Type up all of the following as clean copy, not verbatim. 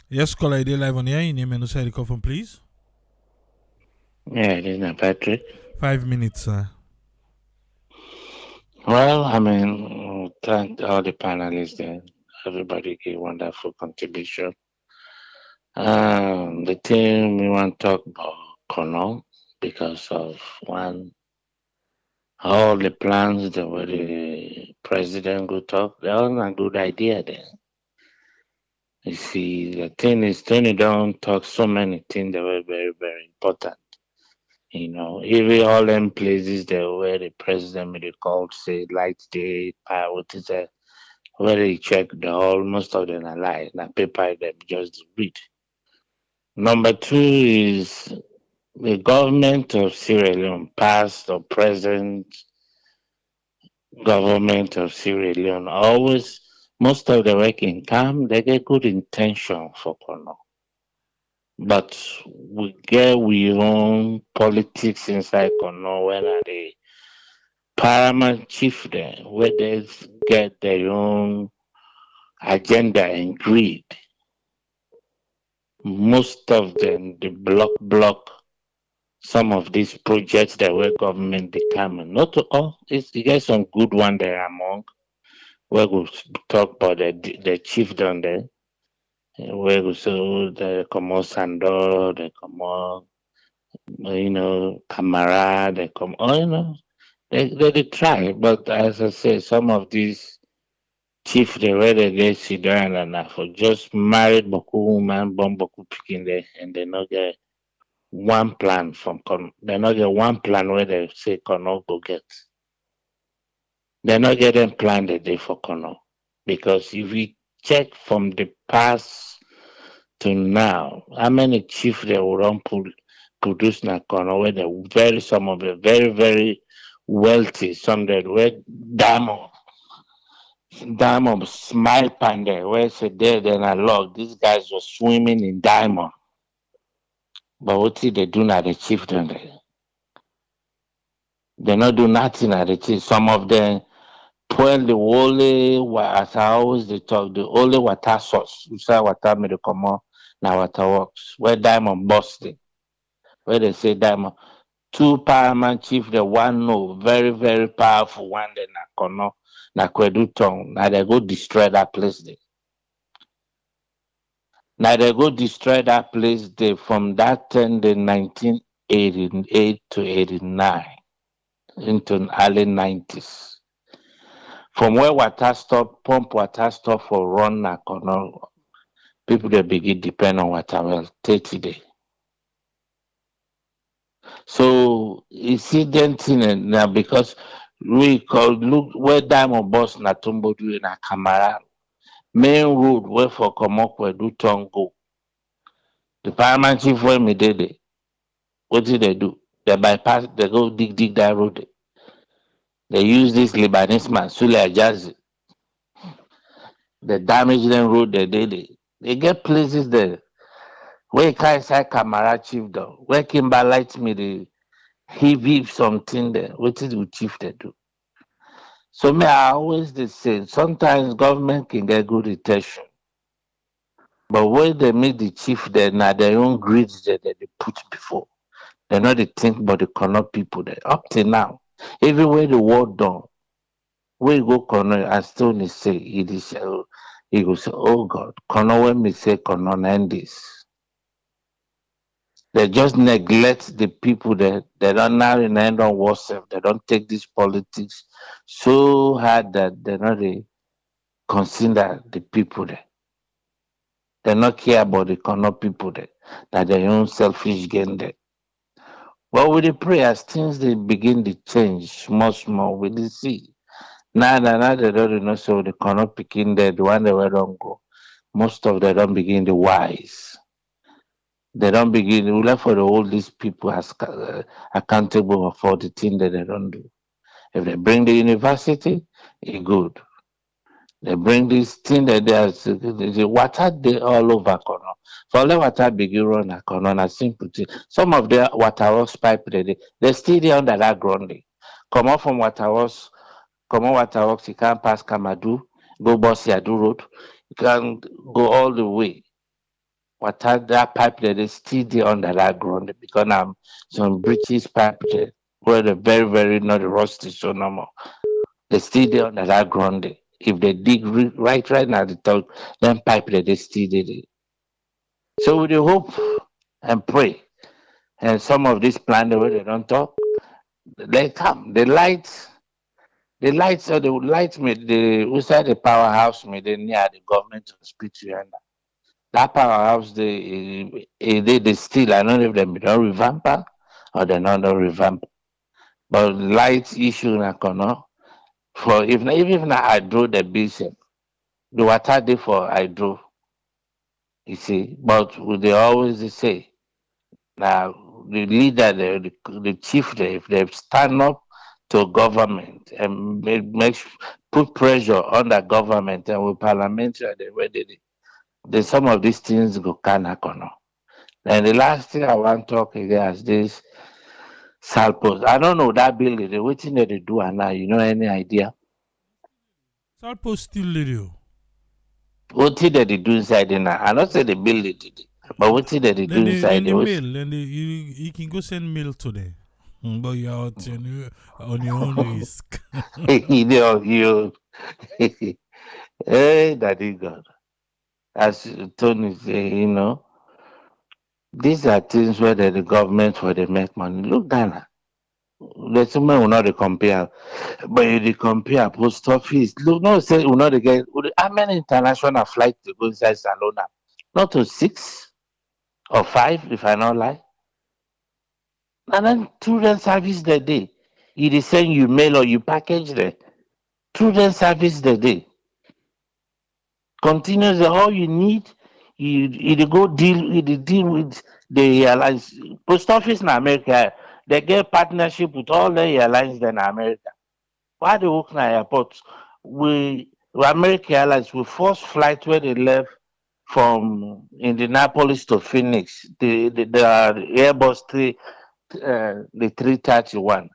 Yes, caller, you live on air. Your name and who side you call from, please. Yeah, this is Patrick. 5 minutes, sir. Well, thank all the panelists there. Everybody gave wonderful contribution. The thing we want to talk about Kono because of one, all the plans that were the president go talk, they're all a good idea there. You see, the thing is, Tony don't talk so many things that were very, very important. Even all them places there where the president made a call to say light day, power, what is that? Where they check the whole, most of them are lie. Now paper them just read. Number two is the government of Sierra Leone, past or present government of Sierra Leone, always most of the working come, they get good intention for Kono. But we get we own politics inside Kono when are the paramount chief there, where they get their own agenda and greed. Most of them the block some of these projects that were government becoming. Not all, you get some good one there among. Where we talk about the chief down there. Where we so they come out Sandor, they come out, Camara, they come out, they try. But as I say, some of these chief they where they get sit down and for just married Boku woman, born Boku picking there, and they not get one plan from they not get one plan where they say Kono go get. They're not getting plan the day for Kono. Because if we check from the past to now, how many chief they will run produce na Kono where they very some of the very, very wealthy, some that were diamond smile panda where say there then a log. These guys were swimming in diamond. But what did they do now the chief then they not do nothing at the chief. Some of them well, the only as I always they talk, the only water source, you say water me to come on, now water works. Where diamond busted, where they say diamond. Two paramount chief, the one no, very, very powerful one, then na kono, na kwedu tong. Now they go destroy that place there. Now they go destroy that place there from that time, the 1988 to 89 into early 90s. From where water stop, pump water stop for run na kono. People that begin depend on water well 30 days. So you see them thing now because we call look where diamond boss na tumbodu na Camara. Main road where for Komokwe do Tongo. The paramount chief when me did it. What did they do? They bypass they go dig that road. They use this Lebanese man, Sule Ajazi. They damage them road they did it. They get places there. Where can say Camara chief though? Where Kimber light me the he vive something there. What is the chief they do? So me, I always the say sometimes government can get good intention, but when they meet the chief there, now their own greed that they put before. They not they think about the corner people there. Up till now, everywhere the world done, where you go corner and still they say it is. He go say, oh God, corner when me say corner and this. They just neglect the people that they don't now remain on WhatsApp. They don't take this politics so hard that they not they consider the people there. They not care about the corner people there. That their own selfish gain there. But with the prayers, things they begin to change small, we dey see. Now they don't know so the corner picking there, the one they were don't go. Most of them don't begin the wise. They don't begin. We left for the all these people as accountable for the thing that they don't do. If they bring the university, it's good. They bring this thing that the water they all over Kono. For let water begin run a Kono na simple thing. Some of the water works pipe they still there under that ground. Come out from water works, you can't pass Kamadu, go Boss Yadu Road, you can go all the way. water that pipe there is still there under that ground because some British pipe there where the very, very not rusty so normal. They still there under that ground there. If they dig right now the top, then pipe there they still there. So we dey hope and pray. And some of these plans the way they don't talk, they come. The lights me the outside the powerhouse me they near the government hospital and that powerhouse they still I don't know if they don't revamp am or they not don revamp. But light issue na kono for if na hydro the bishop, the water dey for hydro, you see. But we dey always dey say now the leader, the chief, if they stand up to government and put pressure on the government and with parliamentary, then some of these things go kind of corner. And the last thing I want to talk again is this Salpos. I don't know that building. The waiting that they do and now, you know any idea? Salpo still radio. What thing that they do inside there now? I not say the building today, but what thing that they do inside The there? mail, then you can go send mail today. But you're out on your own risk. You know, hey, daddy God. As Tony say, these are things where the government where they make money. Look, Ghana. There's someone will not dey compare, but you dey compare post office. Look, no say will not dey get how many international flights to go inside Salona? Not to 6 or 5, if I not lie. And then children service the day. You dey send you mail or you package there. Children service the day. Continuous all you need, you dey go deal with the airlines. Post office in America, they get partnership with all the airlines in America. Why they work in airport? American Airlines we first flight where they left from Indianapolis to Phoenix, the Airbus the 331.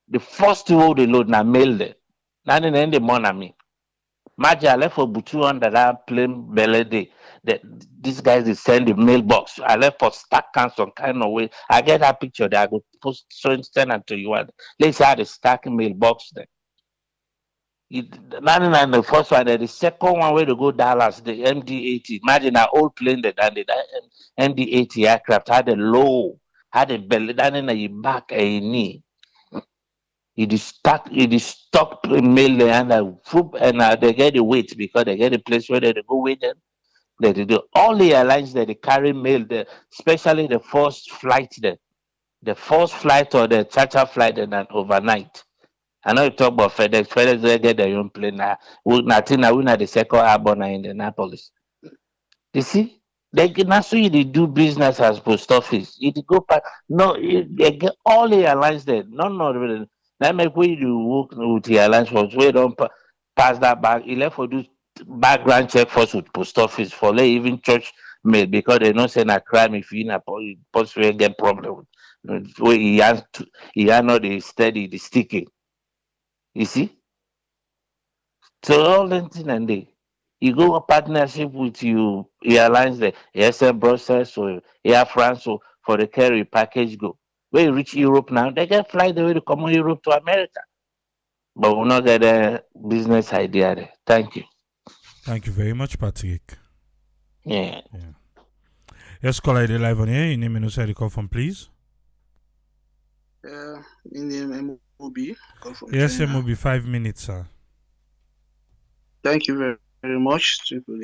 The first two they load na mail there. Now they end the money me. Imagine I left for Butu under that plane belly day. These guys they send the mailbox. I left for stack can some kind of way. I get that picture there. I go post send it to you. Let's say the stack mailbox there. And the first one, the second one where to go Dallas, the MD-80. Imagine an old plane that the MD-80 aircraft had a belly, then in a back a knee. It is stuck mail there and they get the weight because they get a place where they go with them. They do all the airlines that they carry mail there, especially the first flight there. The first flight or the charter flight and then overnight. I know you talk about FedEx. FedEx they get their own plane now. Nothing now we not the second airborne in Indianapolis. You see? That's so they do business as post office. It go back. No, they get all the airlines there. Not really. That make way you work with the airlines for we don't pass that back. He left for do background check first with post office for like even church mail because they don't send a crime if you in a post will get problem with where he has not the steady the sticky. You see? So all them thing and they you go a partnership with you airlines the ASM Brussels or Air France or for the carry package go. When you reach Europe now, they can fly the way to come from Europe to America. But we'll not get a business idea there. Thank you. Thank you very much, Patrick. Yeah. Yes, caller, they live on here. Your name and where you call from, please. In the MOB. Yes, MOB 5 minutes, sir. Thank you very much, Triple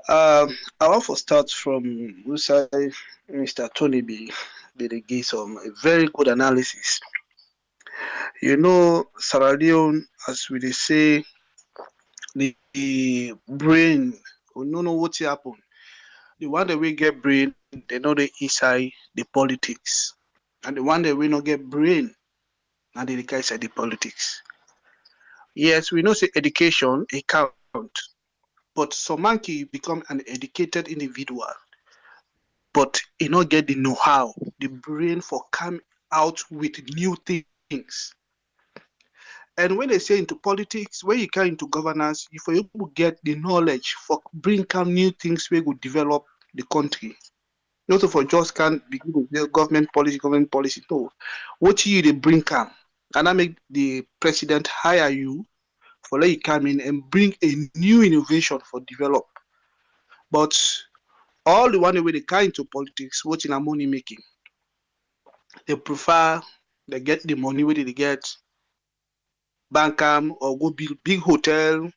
A. I want to start from Usai, Mr. Tony B. They gave some very good analysis. You know, Sierra Leone, as we they say, the brain, we don't know what happened. The one that we get brain, they know the inside the politics. And the one that we not get brain, and the guy inside the politics. Yes, we know say education, it count. But some monkey become an educated individual, but he not get the know-how, the brain for come out with new things. And when they say into politics, when you come into governance, if you able get the knowledge for bring out new things we would develop the country. Not for just can't begin with the government policy. No. What you they bring come. And I make the president hire you for let you come in and bring a new innovation for develop. But all the one way they come into politics, what in a money making. They prefer they get the money where they get bank or go build big hotel.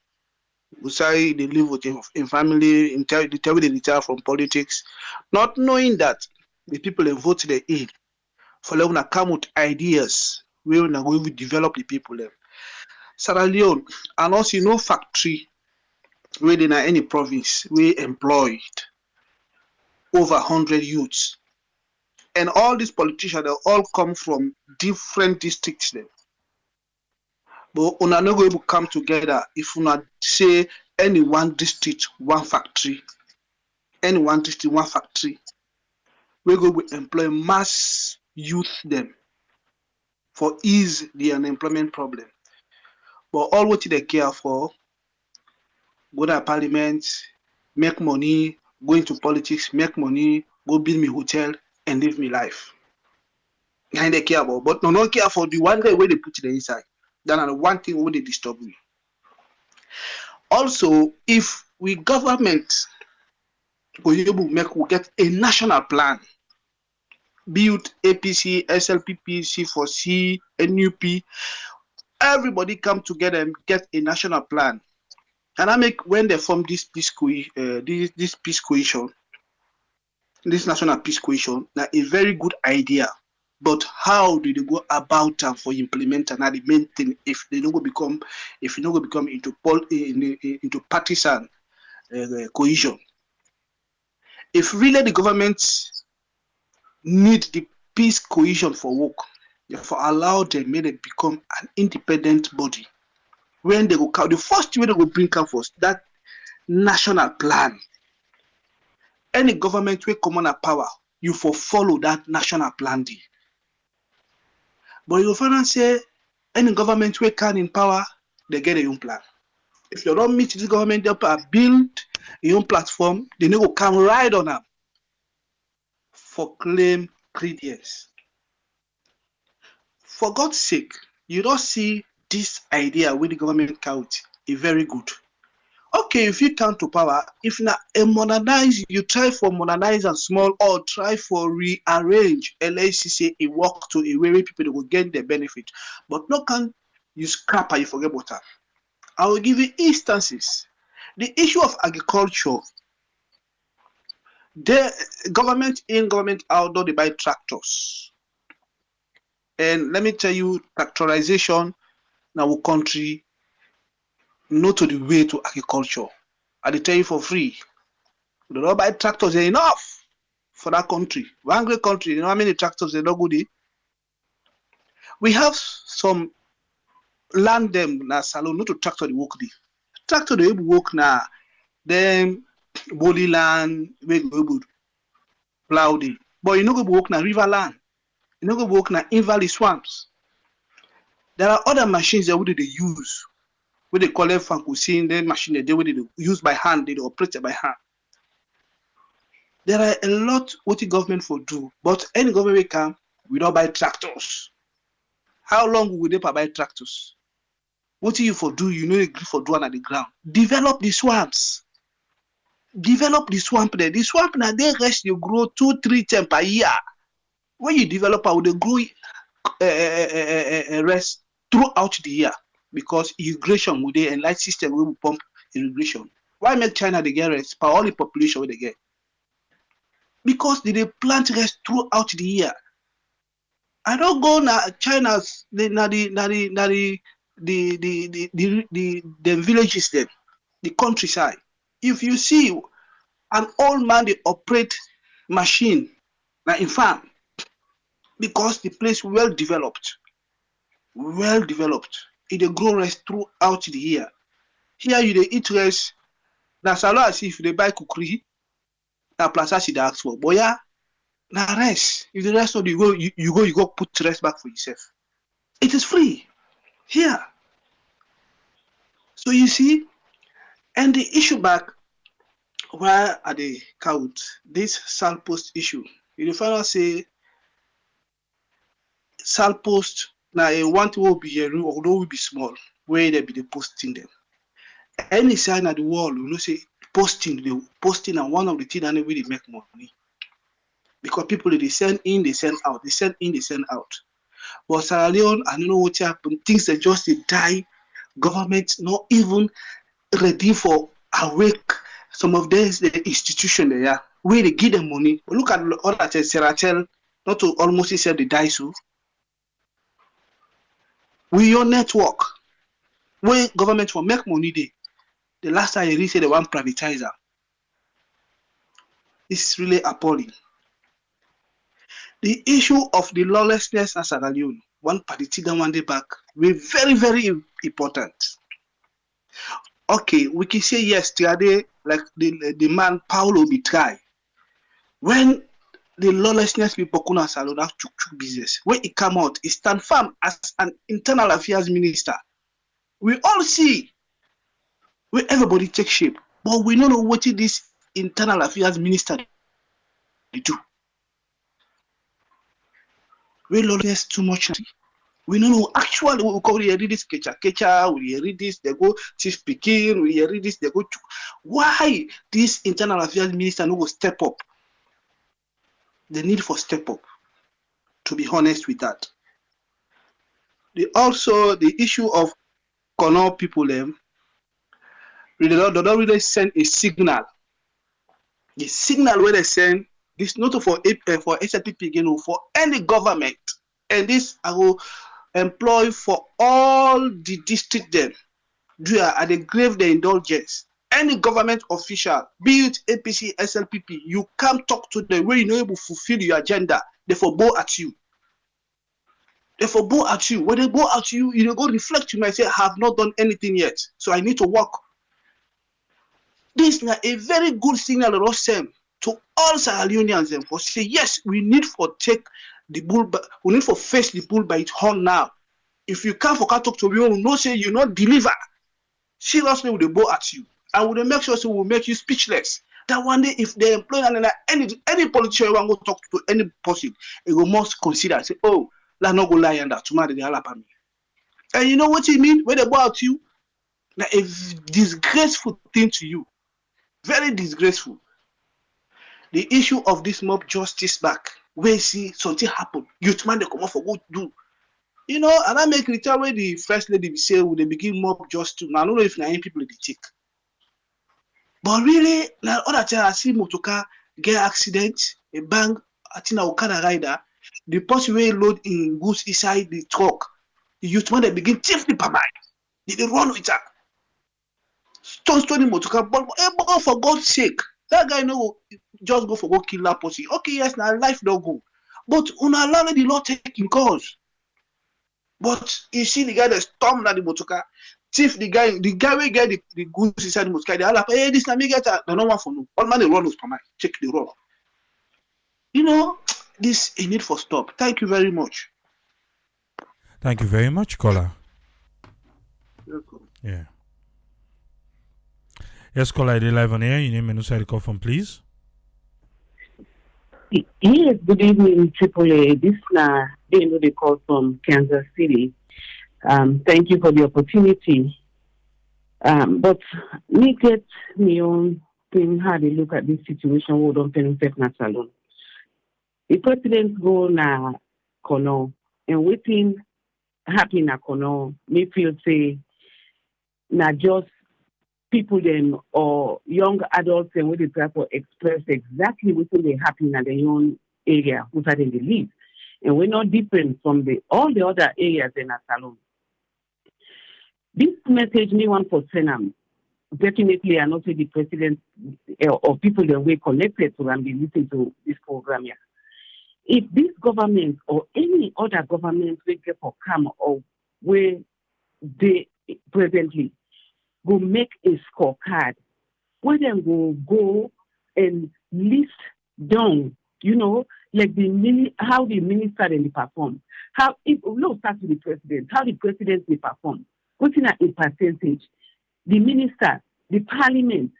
We say they live with a family, they tell they retire from politics, not knowing that the people they vote they in for them to come with ideas we will going to develop the people there. Sierra Leone, and also no factory where in any province we employed over 100 youths. And all these politicians, they all come from different districts there. But una not going to come together if una say any one district, one factory. Any one district, one factory. We're going to employ mass youth them for ease the unemployment problem. But all what they care for, go to parliament, make money, go into politics, make money, go build me hotel and live me life. And they care about, but no care for the one way they put it inside. That's one thing where they disturb me. Also, if we government we get a national plan, build APC, SLPP, C4C, NUP, everybody come together and get a national plan. And I make when they form this peace coalition, this national peace coalition, now a very good idea. But how do they go about them for implementing the main thing if they don't become into partisan cohesion? If really the government need the peace cohesion for work, therefore allow them may they become an independent body. When they go count, the first way they go bring up first that national plan. Any government will come on a power, you for follow that national plan. But you find say any government will can in power, they get a own plan. If you don't meet this government, they build a own platform, they need to come right on them for claim credence. For God's sake, you don't see this idea with the government count is very good. Okay, if you come to power, if not modernize, you try for modernize and small or try for rearrange LACC a work to a way people will get the benefit. But no can you scrap and you forget about that. I will give you instances. The issue of agriculture, the government in, government out, they buy tractors. And let me tell you, tractorization in our country not to the way to agriculture. I tell you for free. They don't buy tractors enough for that country. One great country, you know how many tractors they don't go there? We have some land them na salon, not to tractor the work there. Tractor they work na them body land, we go plow there. But you know go work na river land. You know go work na invalid swamps. There are other machines that they use. What they call it fancusin, the machine they use by hand, they operate by hand. There are a lot what the government for do, but any government will come, we don't buy tractors. How long will they buy tractors? What do you for do? You know agree for do on the ground. Develop the swamps. Develop the swamp there. The swamp now they rest you grow 2-3 times per year. When you develop, how they grow rest throughout the year. Because irrigation with the light system will pump irrigation. Why make China the get rest for all the population where they get? Because they plant rest throughout the year. I don't go now China's the villages them, the countryside. If you see an old man they operate machine now in farm because the place well developed. It dey grow rest throughout the year. Here you dey eat rest. Na salon as if you dey buy kukuri, na plaza she dey ask for. But yeah, na rest. If the rest of you go put rest back for yourself. It is free here. So you see, and the issue back why are they count this sal post issue? You find out say sal post now a one will be here, although will be small, where they be the posting them. Any sign at the wall, you know, say posting and one of the things that really make money. Because people they send in, they send out, they send in, they send out. But Sierra Leone, I don't know what happened. Things that just they die. Government not even ready for awake. Some of them the institution they are where they give them money. Look at other Seratel, not to almost say they die so. We your network where government will make money there. The last time you say they want privatizer. It's really appalling. The issue of the lawlessness in Sierra Leone, one party one day back, we're very, very important. Okay, we can say yes, today, like the man Paulo Bitrai. When the lawlessness people kuna salon have chuk business, when it come out, he stand firm as an internal affairs minister. We all see where everybody take shape, but we don't know what this internal affairs minister do. We lawlessness too much. We don't know actually we cover read this kecha, we read this, they go chief Pekin, we read this, they go why this internal affairs minister no go step up? The need for step up, to be honest with that. Also the issue of Kono people they don't really send a signal. The signal where they send this not for SLPP again, for any government, and this I will employ for all the district them do at the grave the indulgence. Any government official, be it APC, SLPP, you can't talk to them where you know able to fulfill your agenda. They forbow at you. They forbow at you. When they go at you, you go reflect to me and say, I have not done anything yet, so I need to work. This is a very good signal that was sent to all Sierra Leoneans and for say, yes, we need for take the bull, we need for face the bull by its horn now. If you can't talk to me, we know say you not deliver. Seriously, will they bow at you. And will they make sure so will make you speechless. That one day, if they employ any politician want to talk to any person, it will must consider say, oh, let's not go lie under tomorrow they all me. And you know what it mean when they bow at you? Like a disgraceful thing to you. Very disgraceful. The issue of this mob justice back, where you see something happen, youth man they come off for what do. You know, and I make return where the first lady say will they begin mob justice. Now I don't know if any people they take. But really, now other time I see motoka get accident, a bang, I think a Okada rider, the person will load in goods inside the truck. The youth man they begin thief the permit. They run with her. Stone motoka, but for God's sake, that guy no just go for go kill that person. Okay, yes, now life don't go. But una allow the law taking cause. But you see the guy that stormed at the motoka, thief the guy will get the goods inside the motoka. They all like, hey, this na me get the no one for no. All man they run with permit. Check the road. You know, this a need for stop. Thank you very much. Thank you very much, caller. Welcome. Yeah. Yes, caller, they live on air. Your name and who the call from, please. Yes, good evening, AAA. This is they call from Kansas City. Thank you for the opportunity. But me get me own thing how they look at this situation. We don't pay na salon. The president go na Kono and waiting happy na Kono. Me feel say na just people then or young adults and what they try to express exactly what they happen in their own area who are in the lead. And we're not different from all the other areas in our salon. This message me one for Senam. Definitely I not say the president or people that we connected to and be listening to this program here. If this government or any other government will get for come or where they presently go make a scorecard where them will go and list down, you know, like how the minister they perform. How if no start with the president, how the president they perform, putting in a percentage, the minister, the parliament,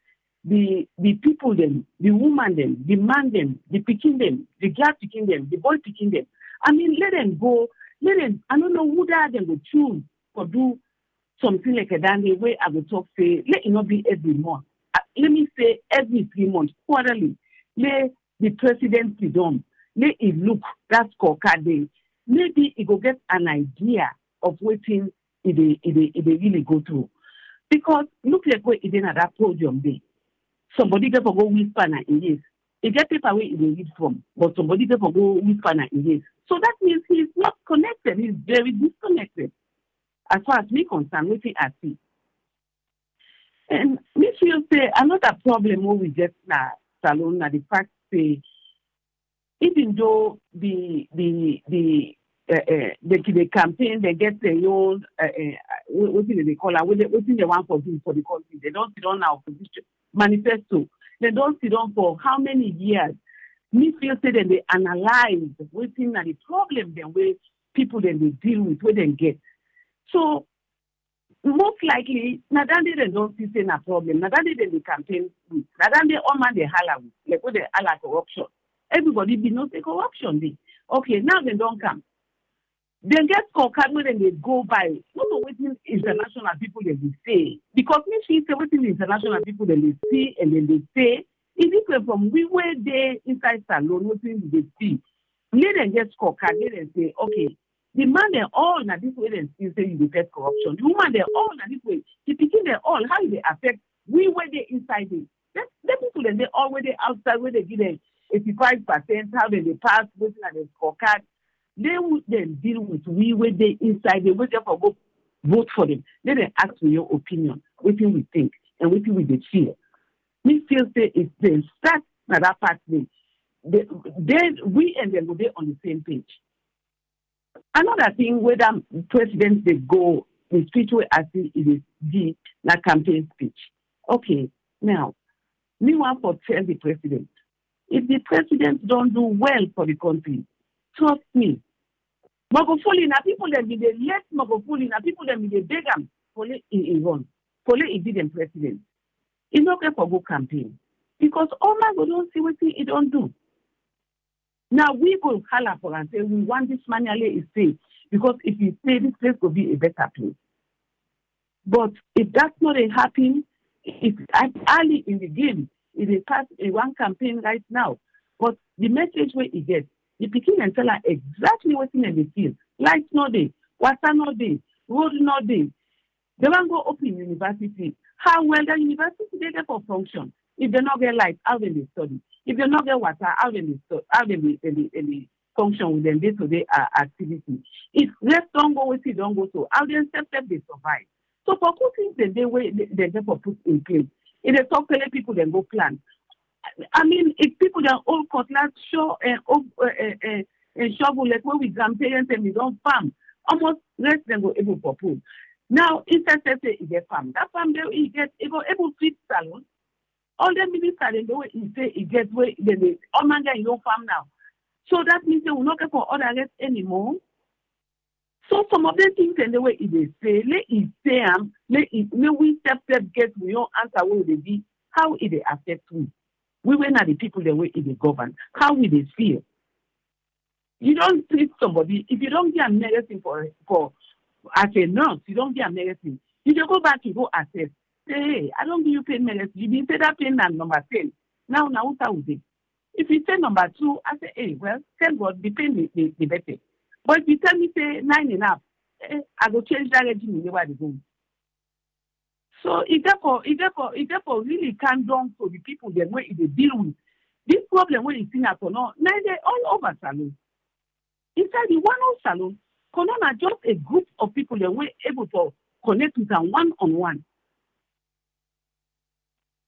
the people them, the woman them, the man them, the picking them, the girl picking them, the boy picking them. I mean, let them go. Let them. I don't know who that they will choose or do something like a dandy way. I will talk say let it not be every month. Let me say every 3 months, quarterly. Let the president sit down. Let it look that scorecard day. Maybe it will get an idea of what thing it really go through. Because look like where it in at that podium day. Somebody get for go whisper na in yes. It get paper where it will read from, but somebody get for go whisper na in yes. So that means he's not connected. He's very disconnected. As far as me concerned, waiting I see. And me feel say another problem where we get na salon na the fact say even though the campaign they get their own what they call it, what they want for do for the country. They don't sit on our position manifesto. They don't sit on for how many years. Me feel say that they analyze waiting na the problem then where people then they deal with where they get. So most likely, Nadande they don't see a problem. Nadande they campaign with. Nadande all man they holler with. Like what they holler corruption. Everybody be not a corruption day. Okay, now they don't come. They get scorecard where they go by. Not waiting international people they will say. Because me see waiting international people they see and then they say it's different from we were there inside salon waiting they see. Let them get scorecard. Let them say okay. The man they all na this way they still say you detect corruption. The woman they all na this way. The picking they all how they affect we were there inside it. That people then they all were there outside where they give them 85%, how they pass waiting at the scorecard. They would then deal with we were there inside. They would therefore go vote for them. Let them ask for your opinion, what we think and what we feel. We feel say it's the start na that part then we and them will be on the same page. Another thing where the presidents they go the speech where I see it is the campaign speech. Okay, now me want to tell the president. If the president don't do well for the country, trust me. Magufuli na people that be the less Magufuli na people that be the beg them for it in run. For it be the president. It's not okay for go campaign. Because all my go don't see what he don't do. Now we go holler for and say we want this manually is safe because if you say this place will be a better place. But if that's not a happen, it's early in the game. It is past a one campaign right now. But the message where he gets, the picking and tell her exactly what's in the field. Lights no day, water no day, road no day. They want go open university. How well the university they there for function? If they not get light, how will they study? If they not get water, how will they function with them day-to-day activity? If let's don't go with it, don't go so how they step they survive. So for putting the way they therefore put in place, if they talk to people, then go plan. I mean, if people that old cutlass show and shovel like when we grandparents and we don't farm, almost less than go able for food. Now, instead say he get farm. That farm there he get able feed salon. All the ministers they know he say he get where the all man get no farm now. So that means they will not get for other rest anymore. So some of the things and the way they say, let it say let we step get we don't answer where they be, how it affect we. We were not the people the way they govern. How will they feel? You don't treat somebody if you don't get a medicine for as a nurse, you don't get a medicine. You just go back to go assess. Say, hey, I don't give you pain medicine. You didn't say that pain and number 10. Now what would they? If you say number 2, I say, hey, well, tell God the pain the better. But if you tell me say 9 enough, I go change that regime where they go. So it therefore really can down to the people the way they deal with this problem when you see at now they're all over salon. Inside the one old salon, Konona just a group of people that were able to connect with them one-on-one.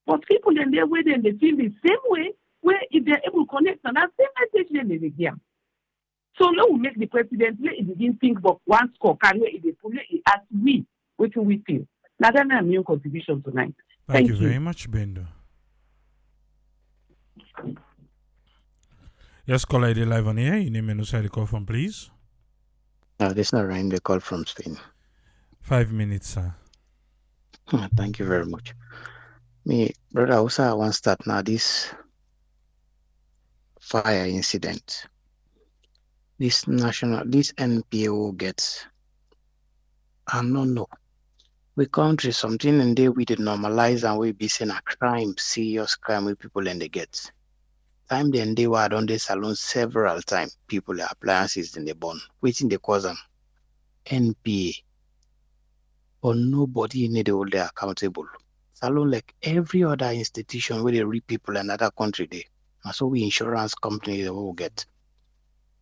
But people then they way then they feel the same way where if they're able to connect on that same message then they get. So let we make the president let it begin think about one score can where they put it as we what do we feel. Now that's my main contribution tonight. Thank you very much, Bendo. Yes, caller ID live on air. Your name and where you call from, please. This is Narayan, the call from Spain. 5 minutes, sir. Thank you very much. Me, brother, also I want start now this fire incident. This NPO gets, I don't know. We country something and they we did normalize and we be saying a crime, serious crime with people and they get. Time then they were on the salon several times. People appliances in the bone. Waiting they cause them NPA. But nobody need to hold them accountable. Salon like every other institution where they read people in another country they. And so we insurance company they will get.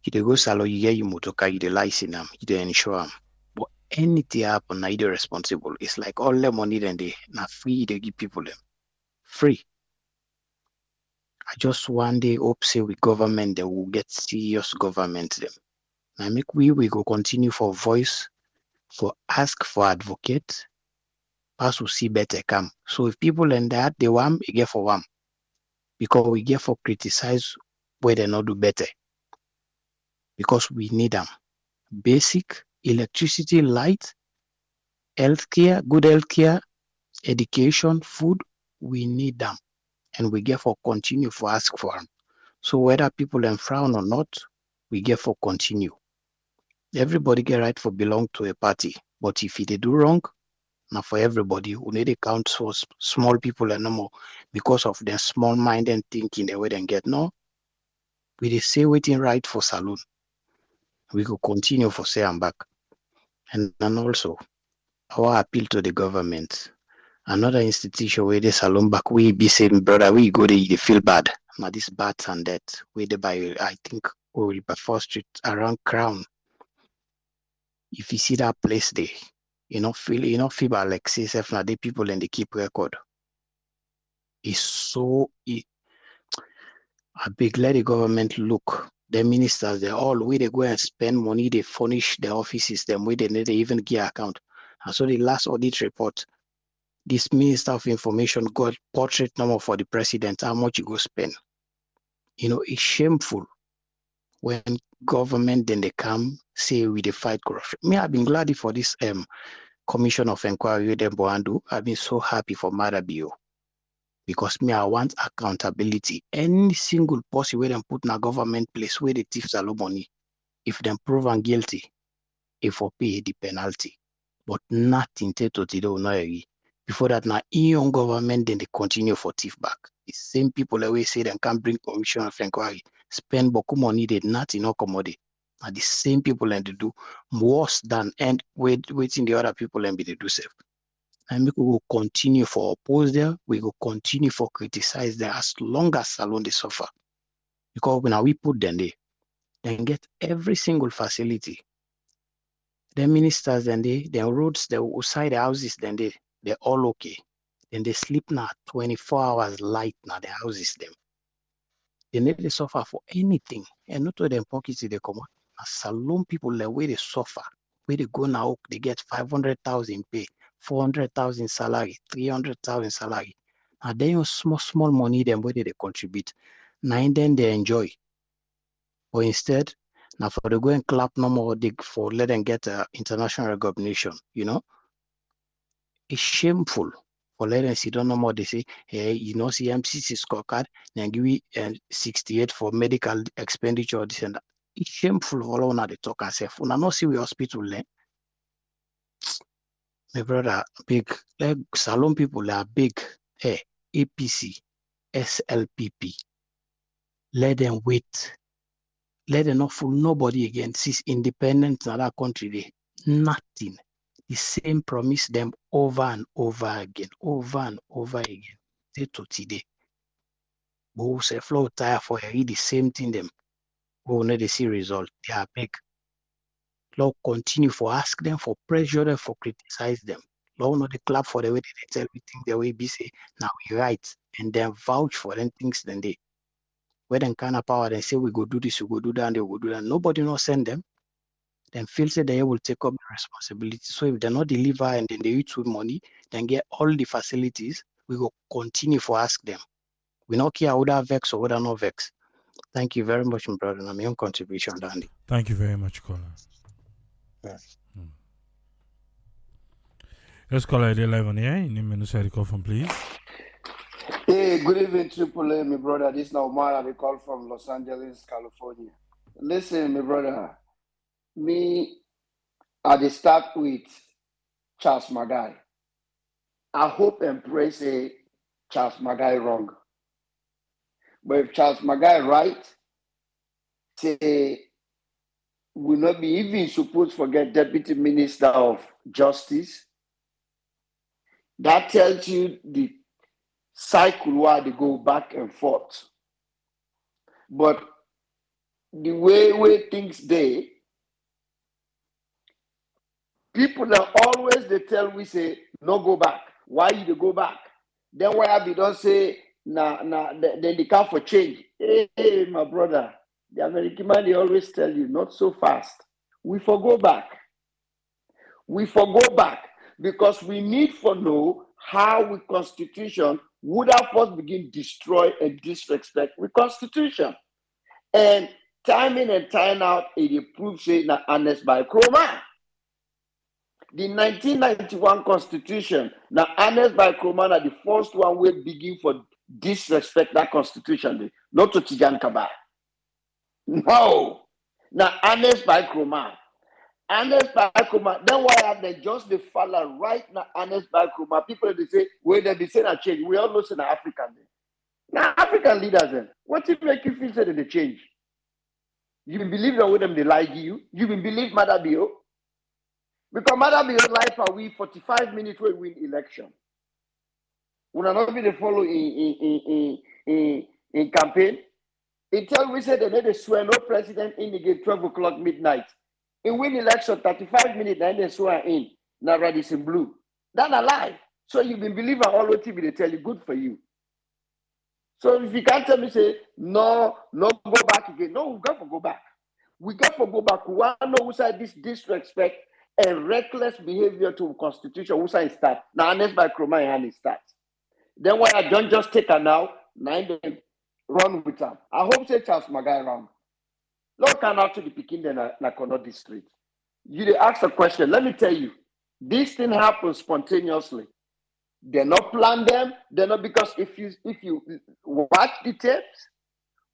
You dey go salon, you get your motor car, you dey license them, you dey insure them. But anything happen, now you dey responsible. It's like all the money then they now free they give people them. Free. I just one day hope say with government they will get serious government them. Now make we go continue for voice, for ask for advocate, pass will see better come. So if people in that they want, we get for one. Because we get for criticize where they not do better. Because we need them. Basic electricity, light, healthcare, good healthcare, education, food, we need them. And we get for continue for ask for them. So whether people then frown or not, we get for continue. Everybody get right for belong to a party. But if they do wrong, now for everybody, we need to count for small people and no more because of their small mind and thinking the way they get. No, we dey say waiting right for saloon. We could continue for say I'm back. And then also our appeal to the government. Another institution where the salon back we be saying, brother, we go there, they feel bad. Now this bad and that where they buy, I think we will by 4th Street around Crown. If you see that place there, you know feel bad like CSF now the people and they keep record. It's so a big let the government look. The ministers, they all where they go and spend money, they furnish the offices, them where they need to even get account. And so the last audit report, this Minister of Information got portrait number for the president, how much you go spend. You know, it's shameful when government then they come say we dey fight corruption. Me, I've been glad for this commission of inquiry with them Boandu. I've been so happy for Marabio. Because me, I want accountability. Any single person where them put in a government place where the thieves are low money, if them proven guilty, if for pay the penalty. But nothing to today. Before that, now in government, then they continue for thief back. The same people always say they can't bring commission of inquiry, spend boku money, they not in commodity. And the same people and they do worse than and waiting the other people and be they do safe. And we will continue for oppose there, we will continue for criticize there as long as salon they suffer. Because when we put them there, then get every single facility. The ministers then the roads, the outside the houses, then they're all okay. Then they sleep now 24 hours light now the houses them. They need to suffer for anything. And not to them pockets they come out. As salon people the way they suffer, where they go now, they get 500,000 pay, 400,000 salary, 300,000 salary. And then you small money them where they contribute. Now then they enjoy. But instead, now for the go and clap no more for let them get international recognition, you know. It's shameful for let them sit down no more. They say, hey, you know, CMCC scorecard, then give me 68 for medical expenditure, this and that. It's shameful for all now they talk and say, when I not see we hospital, my brother, big, like salon people are big, hey, APC, SLPP. Let them wait. Let them not fool nobody again. Since independence in other country, they nothing. The same promise them over and over again. Say to today. But who say flow tire for you, the same thing them. Who need to see result. They are big. Lord continue for ask them, for pressure them, for criticize them. Lord not the clap for the way they tell everything the way be say, now we right. And then vouch for them things then they. Where them kind of power, they say we go do this, we go do that, and they will do that. Nobody not send them. Then feel say they will take up the responsibility. So if they not deliver and then they use with money, then get all the facilities, we will continue for ask them. We not care whether vex or whether not vex. Thank you very much, my brother. And my own contribution, Dandy. Thank you very much, caller. Yeah. Let's call ID live on here. You need me to say the call from, please. Hey, good evening, Triple A, my brother. This is Omar. I call from Los Angeles, California. Listen, my brother. Me, I dey start with Charles Magai. I hope and pray say Charles Magai wrong. But if Charles Magai right, say will not be even supposed to forget Deputy Minister of Justice. That tells you the cycle where they go back and forth. But the way things dey, people that always they tell we say no go back. Why you dey go back? Then why I be don't say then they come for change. Hey, my brother, the American man they always tell you not so fast. We forgo back. We forgo back because we need to know how we constitution would have first begin destroy and disrespect with constitution. And time in and time out, it proves say na honest by Chroma. The 1991 constitution, na honest by Chroma, na the first one we begin for disrespect that constitution, not to Tijan Kaba. No, na honest by Chroma. Honest by Chroma. Then why have they just the follow right now? Honest by Chroma. People they say, where they be saying a change. We all know say na African. Now African leaders then. What if make you feel say that they change? You been believe that with them they lie to you. You been believe Madabio. Because Madabio life are we 45 minutes we win election. We not be the follow in campaign. It tell we say they swear no president in the 12 o'clock midnight. In win election 35 minutes then they swear in. Now Radisson Blue. That's a lie. So you been believing all the TV they tell you good for you. So if you can't tell me say no go back again. No, we got to go back. We got to go back. We want to know who side this disrespect and reckless behavior to constitution. Who side start? Now honest by Chroma and it starts. Then why I don't just take her now, 9 days, run with her. I hope say Charles Magai wrong. Lord can out to the Pekin then like on this street. You they ask a question. Let me tell you, this thing happens spontaneously. They not plan them. They're not because if you watch the tapes,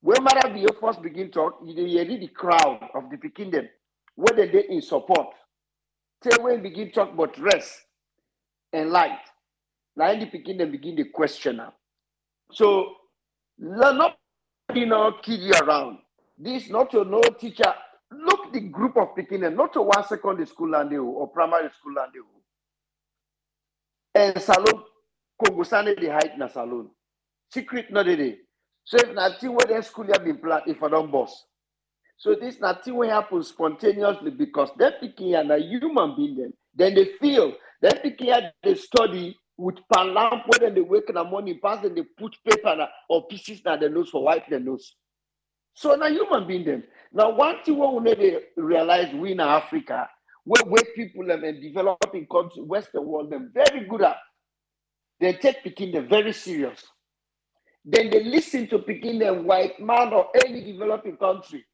when Marabio first begin talk, you hear the crowd of the Pekin them, whether they in support. Till when begin talk about rest and light. Now the Pekin them begin the question now. So not kid you around. This not to no teacher. Look the group of Pekin them, not to one secondary school and or primary school and salon Kongosane they hide in a salon. Secret not they. So if nothing where the school have been planned if I don't boss. So this nothing will happen spontaneously because they're picking and a human being then they feel they're picking at they study with pan lamp when they wake in the morning pass and they put paper or pieces na the nose for wipe the nose. So now human being them. Now one thing we need to realize we in Africa, where people them and developing countries, Western world them very good at. They take picking them very serious. Then they listen to picking them white man or any developing country.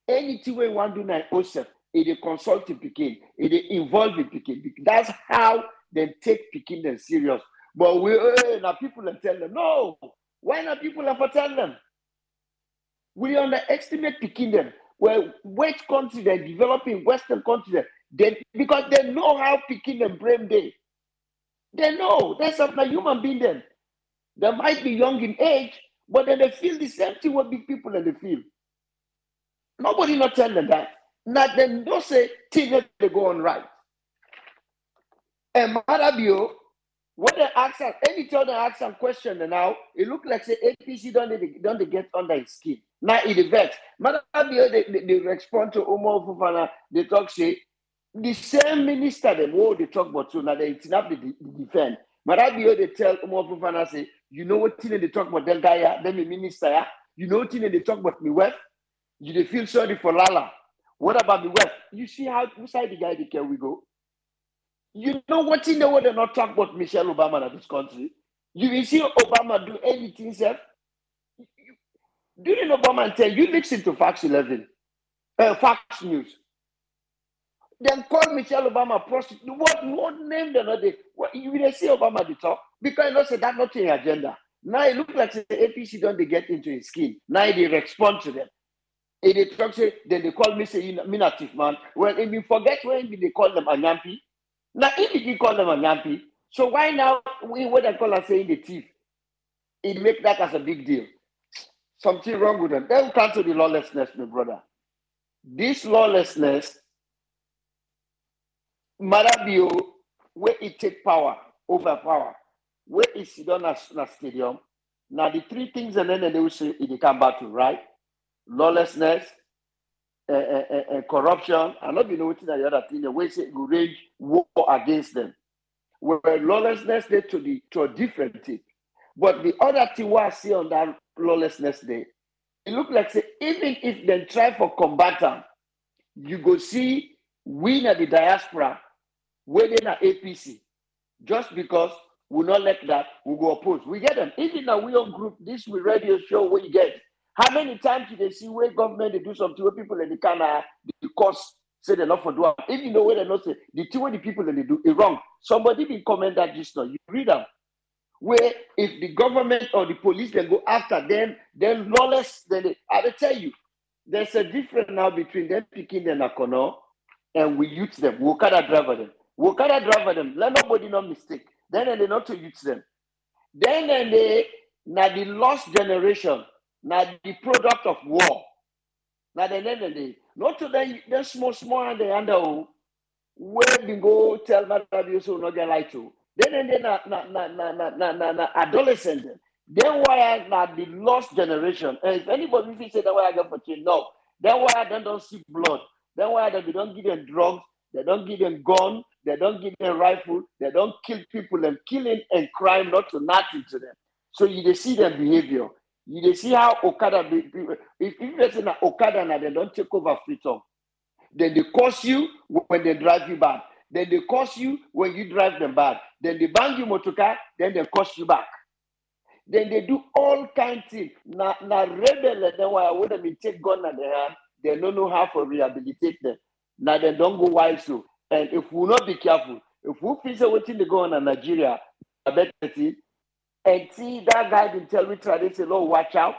Anything we want to do now, OSEF, it consult in Peking, it involve in Peking. That's how they take Peking them serious. But we now people that tell them, no, why not people have to tell them? We underestimate Peking them. Well, which country they're developing, Western country, because they know how Peking them brain they know there's a human being them. They might be young in age, but then they feel the same thing what big people and they feel. Nobody not tell them that. Now they don't say things they go on right. And Marabio, when they ask them, anytime they ask some question now, it look like say APC don't they get under his skin. Now it vex. Marabio they respond to Umar Fufana, they talk say the same minister them they talk about so now they enough the defend. Marabio they tell Umar Fufana say, you know what thing they talk about that guy, them minister, yeah? You know what thing they talk about me West? You they feel sorry for Lala. What about the West? You see how which side the guy they can we go? You know what in the world they not talk about Michelle Obama in this country? You will see Obama do anything, sir. During Obama tell you listen to Fox 11, Fox News. Then call Michelle Obama prostitute. What name they not they? What you will see Obama the talk because you know say that not in agenda. Now it looks like the APC don't they get into his skin. Now they respond to them. If they talk, say, then they call me, say, minative man. Well, if you forget when they call them a nyampi, now if you did call them a nyampi, so why now what they call us saying the thief? It make that as a big deal. Something wrong with them. Then we come to the lawlessness, my brother. This lawlessness, Marabio, where it take power over power, where it sit on a stadium. Now the three things, and then they will say it come back to right, lawlessness, corruption, and not be noting that the other thing. The way say you rage war against them. Where lawlessness led to a different thing. But the other thing what I see on that lawlessness day, it look like say even if they try for combatant, you go see we at the diaspora, where they na APC, just because we not like that, we go oppose. We get them. Even now we on group, this we radio show we get. How many times do they see where government they do something where people in the can the cost say they're not for doing? Even though where they not say the thing where the people they do is wrong. Somebody will comment that just now. You read them. Where if the government or the police then go after them, then lawless, then I will tell you, there's a difference now between them picking them Akono and we use them. We can't drive them. We can't drive them. Let nobody no mistake. Then they not to use them. Then they now the lost generation, now the product of war. Now they not to them small and they under where we go tell my radio so not get like to. Then na adolescent. Then why not the lost generation? And if anybody say that why I got for change, no. Then why they don't see blood. Then why they don't give them drugs, they don't give them gun, they don't give them rifle, they don't kill people, and killing and crime not to nothing to them. So you see their behavior. You see how Okada if you say na Okada now they don't take over freedom. Then they curse you when they drive you bad. Then they curse you when you drive them bad. Then they bang you motorcar, then they curse you back. Then they do all kinds of things. Now rebel, then why would they take gun in their hand? They don't know how to rehabilitate them. Now they don't go wild so. And if we not be careful, if we feel waiting to go on in Nigeria, I bet see, and see that guy didn't tell me try to say, Lord, watch out.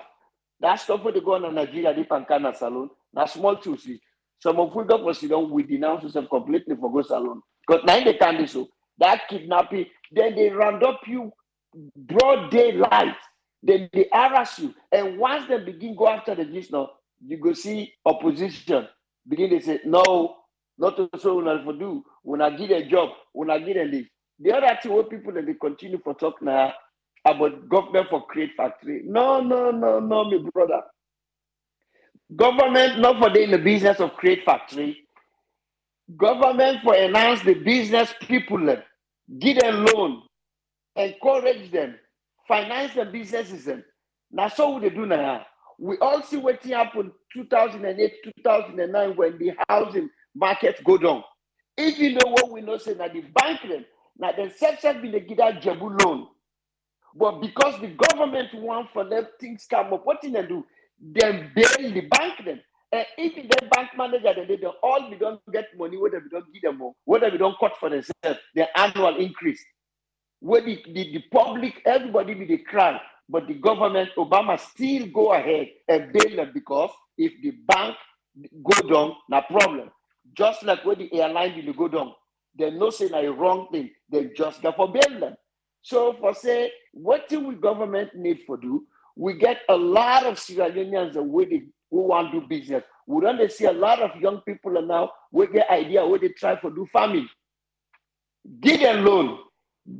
That stuff for the go on in Nigeria, the Pancana Salon, now small to see. Some of we go for Sidon, we denounce them completely for go salon. Because now they can't do so. That kidnapping, then they round up you broad daylight, then they harass you. And once they begin go after the gist now, you go see opposition begin to say, no, not to so we for do. When I get a job, when I get a leave. The other thing what people that they continue for talk now about government for create factory. No, my brother. Government not for in the business of create factory. Government for enhance the business people, give them loan, encourage them, finance the businesses. That's all they do now. We all see what happened 2008, 2009 when the housing market go down. Even though what we know say that the bank now the section be the give that Jebu loan. But because the government want for them things come up, what they do? They bail the bank them. And even the bank manager, they don't all we don't get money, whether we don't give them more, whether we don't cut for themselves, their annual increase. Where the public, everybody be the cry, but the government, Obama still go ahead and bail them because if the bank go down, no problem. Just like when the airline will go down, they know say a wrong thing, they just go for bail them. So for say, what do we government need for do? We get a lot of Sierra Leoneans who want to do business. We don't see a lot of young people now who get idea where they try to do farming. Give them loan,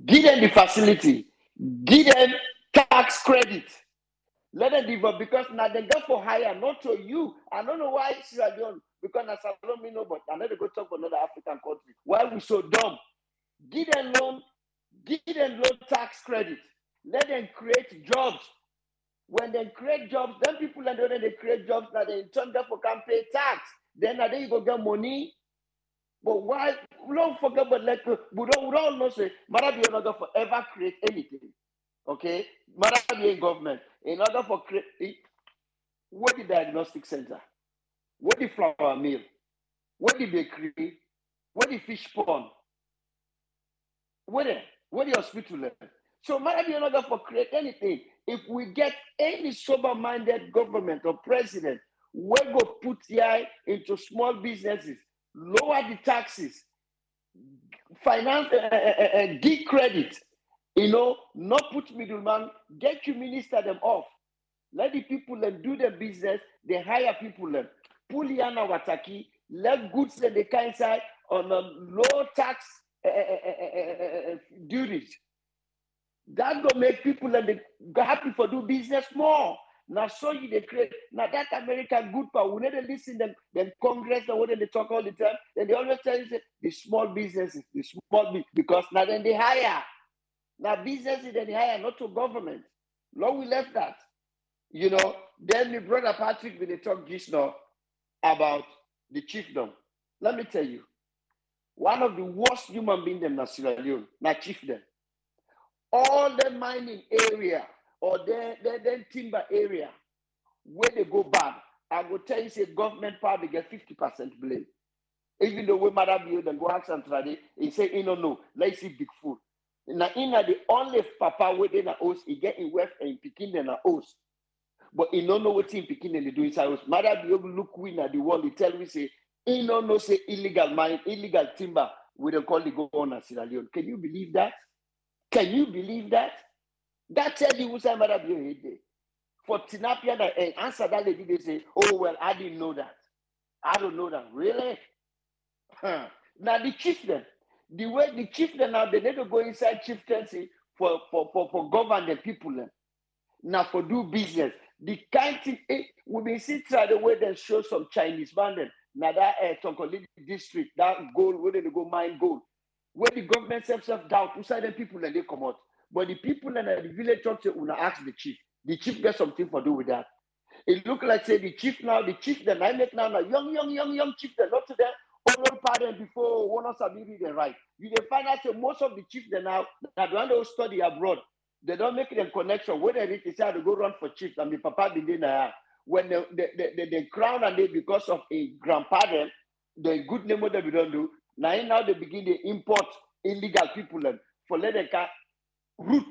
give them the facility, give them tax credit. Let them develop because now they go for hire, not to you. I don't know why Sierra Leone, because I don't know, but I never go talk about another African country. Why we so dumb? Give them loan tax credit. Let them create jobs. When they create jobs, then people and then they create jobs that they turn them for can pay tax. Then now you go get money. But why? Don't forget, but like we don't know say, Marabi in order for ever create anything. Okay, Marabi in government in order for create. What the diagnostic center? What the flour mill? What the bakery? What the fish pond? What the hospital? So Marabi in order for create anything. if we get any sober-minded government or president, we go put the eye into small businesses, lower the taxes, finance, give credit, not put middleman, get you minister them off. Let the people do the business, they hire people pull yana wataki, let goods they kind side on a low tax duties. That go make people happy for do business more. Now so you they create now that American good power. We never listen them Congress and what they talk all the time. Then they always tell you the small businesses, the small business, because now then they hire. Now businesses then they hire, not to government. Long we left that. Then my brother Patrick when they talk just now about the chiefdom. Let me tell you, one of the worst human beings in Sierra Leone, not chiefdom. All the mining area or the timber area, where they go bad, I will tell you, say government probably get 50% blame. Even though we might have then go ask and try he say, no, let's see big food. Now, the only papa within a house, he get in wealth and picking in a house. But he don't know what in picking and they do inside house. Mother be able to look win at the wall, he tell me, say, he don't know, say illegal mine, illegal timber, we don't call it go on in Sierra Leone. Can you believe that? Can you believe that? That tells you who's a mother be head day. For Tinapia, that answer that lady, they say, oh, well, I didn't know that. I don't know that. Really? Now, the chieftain, the way the chieftain now, they need to go inside chieftaincy for govern the people. Now, for do business. The kind thing, we been see try the way they show some Chinese man. Now, that Tonkolili district, that gold, where they go mine gold. Where the government self-doubt, inside the people and they come out. But the people in the village talk to una ask the chief. The chief gets something to do with that. It look like say the chief then I make now young chief, they're not to them, old parent before one of Sabiri they right. You they find out that most of the chief they now that when they study abroad, they don't make them connection. When they decide to go run for chief, and the papa begin when they crown and they because of a grandparent, the good name what they don't do. Now they begin to import illegal people for let them can root,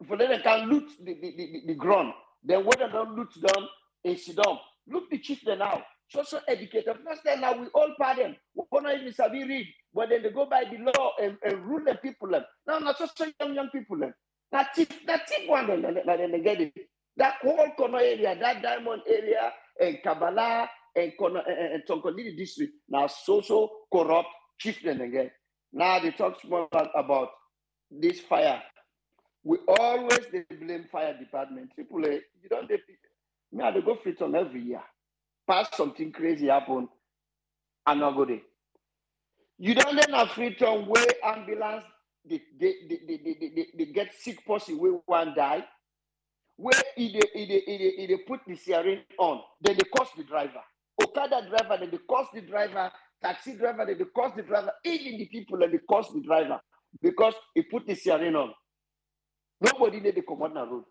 for let them can loot the ground. Then when they don't loot down in Sidon, look the chief there now. So educated. First time now we all pardon. We don't even sabi read, but then they go by the law and rule the people. Now not so young people. That tip one then they get it. That whole corner area, that diamond area, and Kabbalah and Tonkolili district now so corrupt chieftain again. Now they talk more about this fire. We always they blame fire department. People, you don't me I go Freetown every year. Past something crazy happen, and not go there. You don't then have Freetown where ambulance they get sick person where one die. Where they put the steering on, then they cost the driver. Okada driver, then they cost the driver. Taxi driver, then they cost the driver. Even the people, then they cost the driver because he put the steering on. Nobody need to come on the road.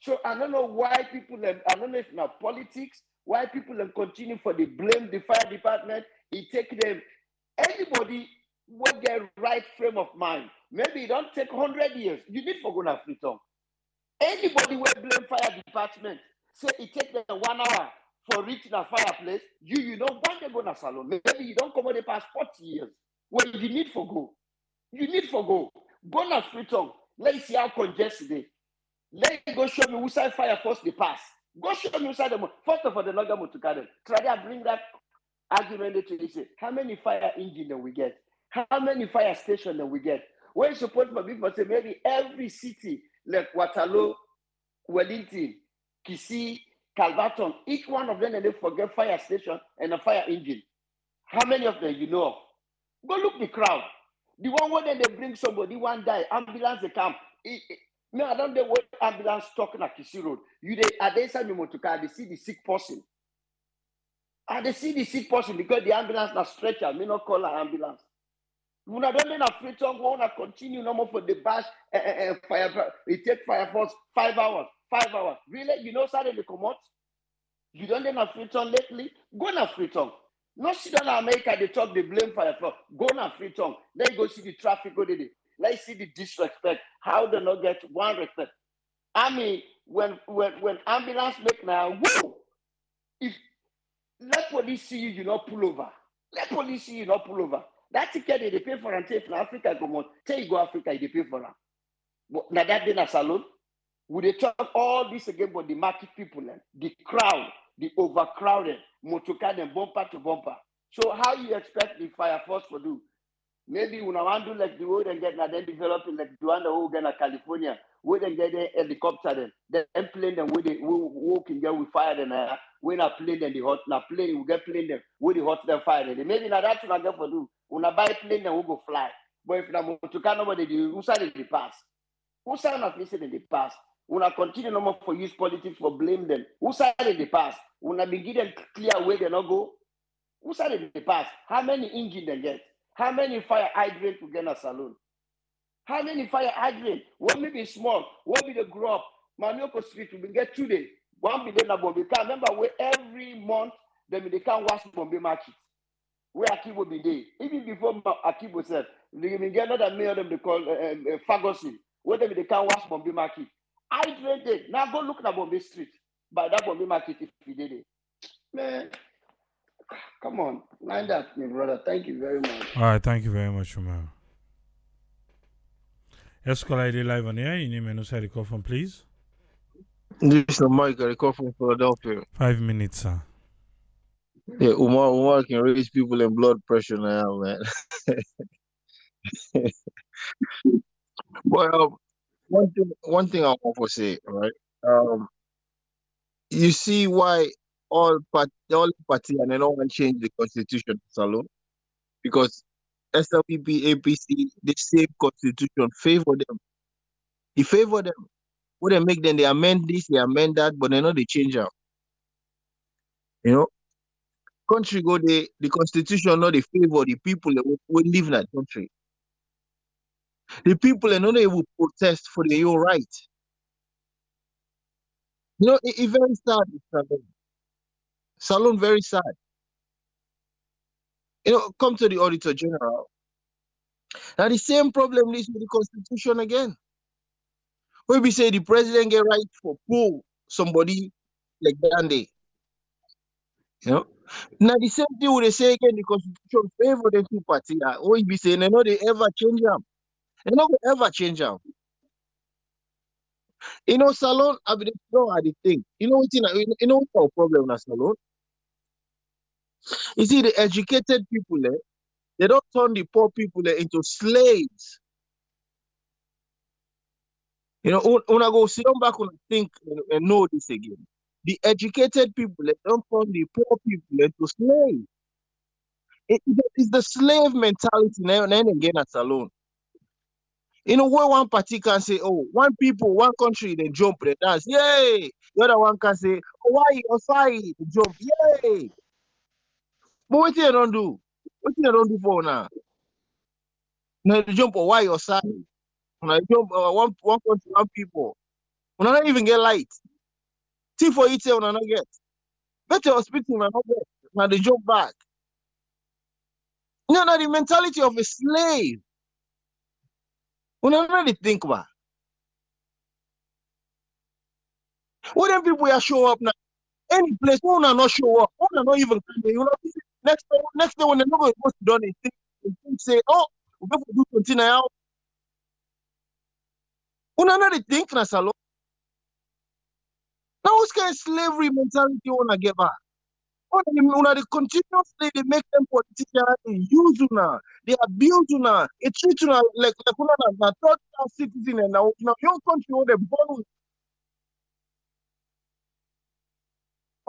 So I don't know why people, I don't know if now politics, why people continue for the blame the fire department. It take them, anybody will get right frame of mind. Maybe it don't take 100 years. You need for going to Freetown. Anybody will blame fire department. Say it take them 1 hour for reaching a fireplace. You know why they go to salon. Maybe you don't come on the past 40 years. Well, you need for go. You need for go. Go to Freetown. Let's see how congested it is. Let me go show me who side fire first they pass. Go show me who side them. First of all, the not going to carry. Try to bring that argument to say how many fire engine that we get, how many fire stations that we get. When you support for people say maybe every city like Waterloo, Wellington, Kisii, Calverton, each one of them and they forget fire station and a fire engine. How many of them you know of? Go look the crowd. The one where they bring somebody, one die, ambulance they come. Me, I don't know what ambulance talking at Kisii Road. You they at the inside motor car, they see the sick person. And they see the sick person because the ambulance na stretcher, me not call an ambulance. We don't need a Freetown, we want to continue no more for the bash fire. It take fire force 5 hours. 5 hours. Really? You know Saturday they come out? You don't need a Freetown lately? Go na Freetown. No sit down in America, they talk, they blame fire force. Go na Freetown. Let's go see the traffic, go there. Let's see the disrespect. How they not get one respect. I mean, when ambulance make now, whoa! If let police see you, you not pull over. Let police see you, not pull over. That ticket they pay for and take from Africa come on. Say you go Africa, they pay for them. But now that day na salon, we they talk all this again about the market people, the crowd, the overcrowded, motorcar and bumper to bumper. So how you expect the fire force to do? Maybe when I want to do like the way they get now, then developing like the one that we get in California, where they get a helicopter, then plane them where they can get with fire then when I plane them the hot now plane we get plane them where the hot them fire then maybe now that's what I get for do. When I buy plane then we go fly. But if na to can nobody do who side in the past? Who side not listen in the past? When I continue no more for use politics for blame them, who side in the past? When I begin them clear where they not go, who side in the past? How many engine they get? How many fire hydrant to get in a saloon? How many fire hydrant? What may be small? What be the grow up? Manioko Street will get 2 days. 1 billion of Bombay. Remember where every month they can wash Bombay market. Where Akibo be there. Even before Akibo said, they get another mayor them they call Ferguson. Where they can wash Bombay market. Hydrated. Now go look at Bombay Street. By that Bombay market if you did it. Man. Come on, mind that, my brother. Thank you very much. All right, thank you very much, Umar. Escola ID live on air. You name and who call from, please. This is Mike. I call from Philadelphia. 5 minutes, sir. Yeah, Umar can raise people in blood pressure now, man. But one thing I want to say, right? You see why all party and no one change the constitution, Salon, because SLPP, APC, the same constitution favor them. He favor them. What they make them, they amend this, they amend that, but they know they change them. You know, country go the constitution not they favor the people that will live in that country. The people they know they will protest for their own right. You know, it's very sad, Salon very sad. You know, come to the Auditor General. Now the same problem is with the constitution again. Where we say the president get right for pull somebody like Dande. You know? Now the same thing would they say again, the constitution favor them two parties. Or be saying they know they ever change them. They not gonna ever change them. You know, Salon, I mean, no, I think. You know what's our problem now, Salon? You see, the educated people there, they don't turn the poor people there into slaves. You know, when I go sit down back and think and know this again. The educated people, they don't turn the poor people into slaves. It's the slave mentality now and again at Salon. You know, where one party can say, oh, one country, they jump, they dance, yay! The other one can say, oh, why, Osai, they jump, yay! But what you don't do? What you don't do for now? Now they jump, oh, why, Osai? When I jump, one country, one people. When I don't even get light. Tea for each when I not get. Better hospital when I not get. Now they jump back. You know, the mentality of a slave. When I really think about what them people here show up now, any place, who not show up, who not even come there, you know, next day when they're not going to do anything, they say, oh, we're going to do something now. Who not think now, Salon? Now, what kind of slavery mentality you want to get back? They continuously they make them politicians, they use you now, they abuse you now, they treat you now like a third class citizen and now your country where they born with.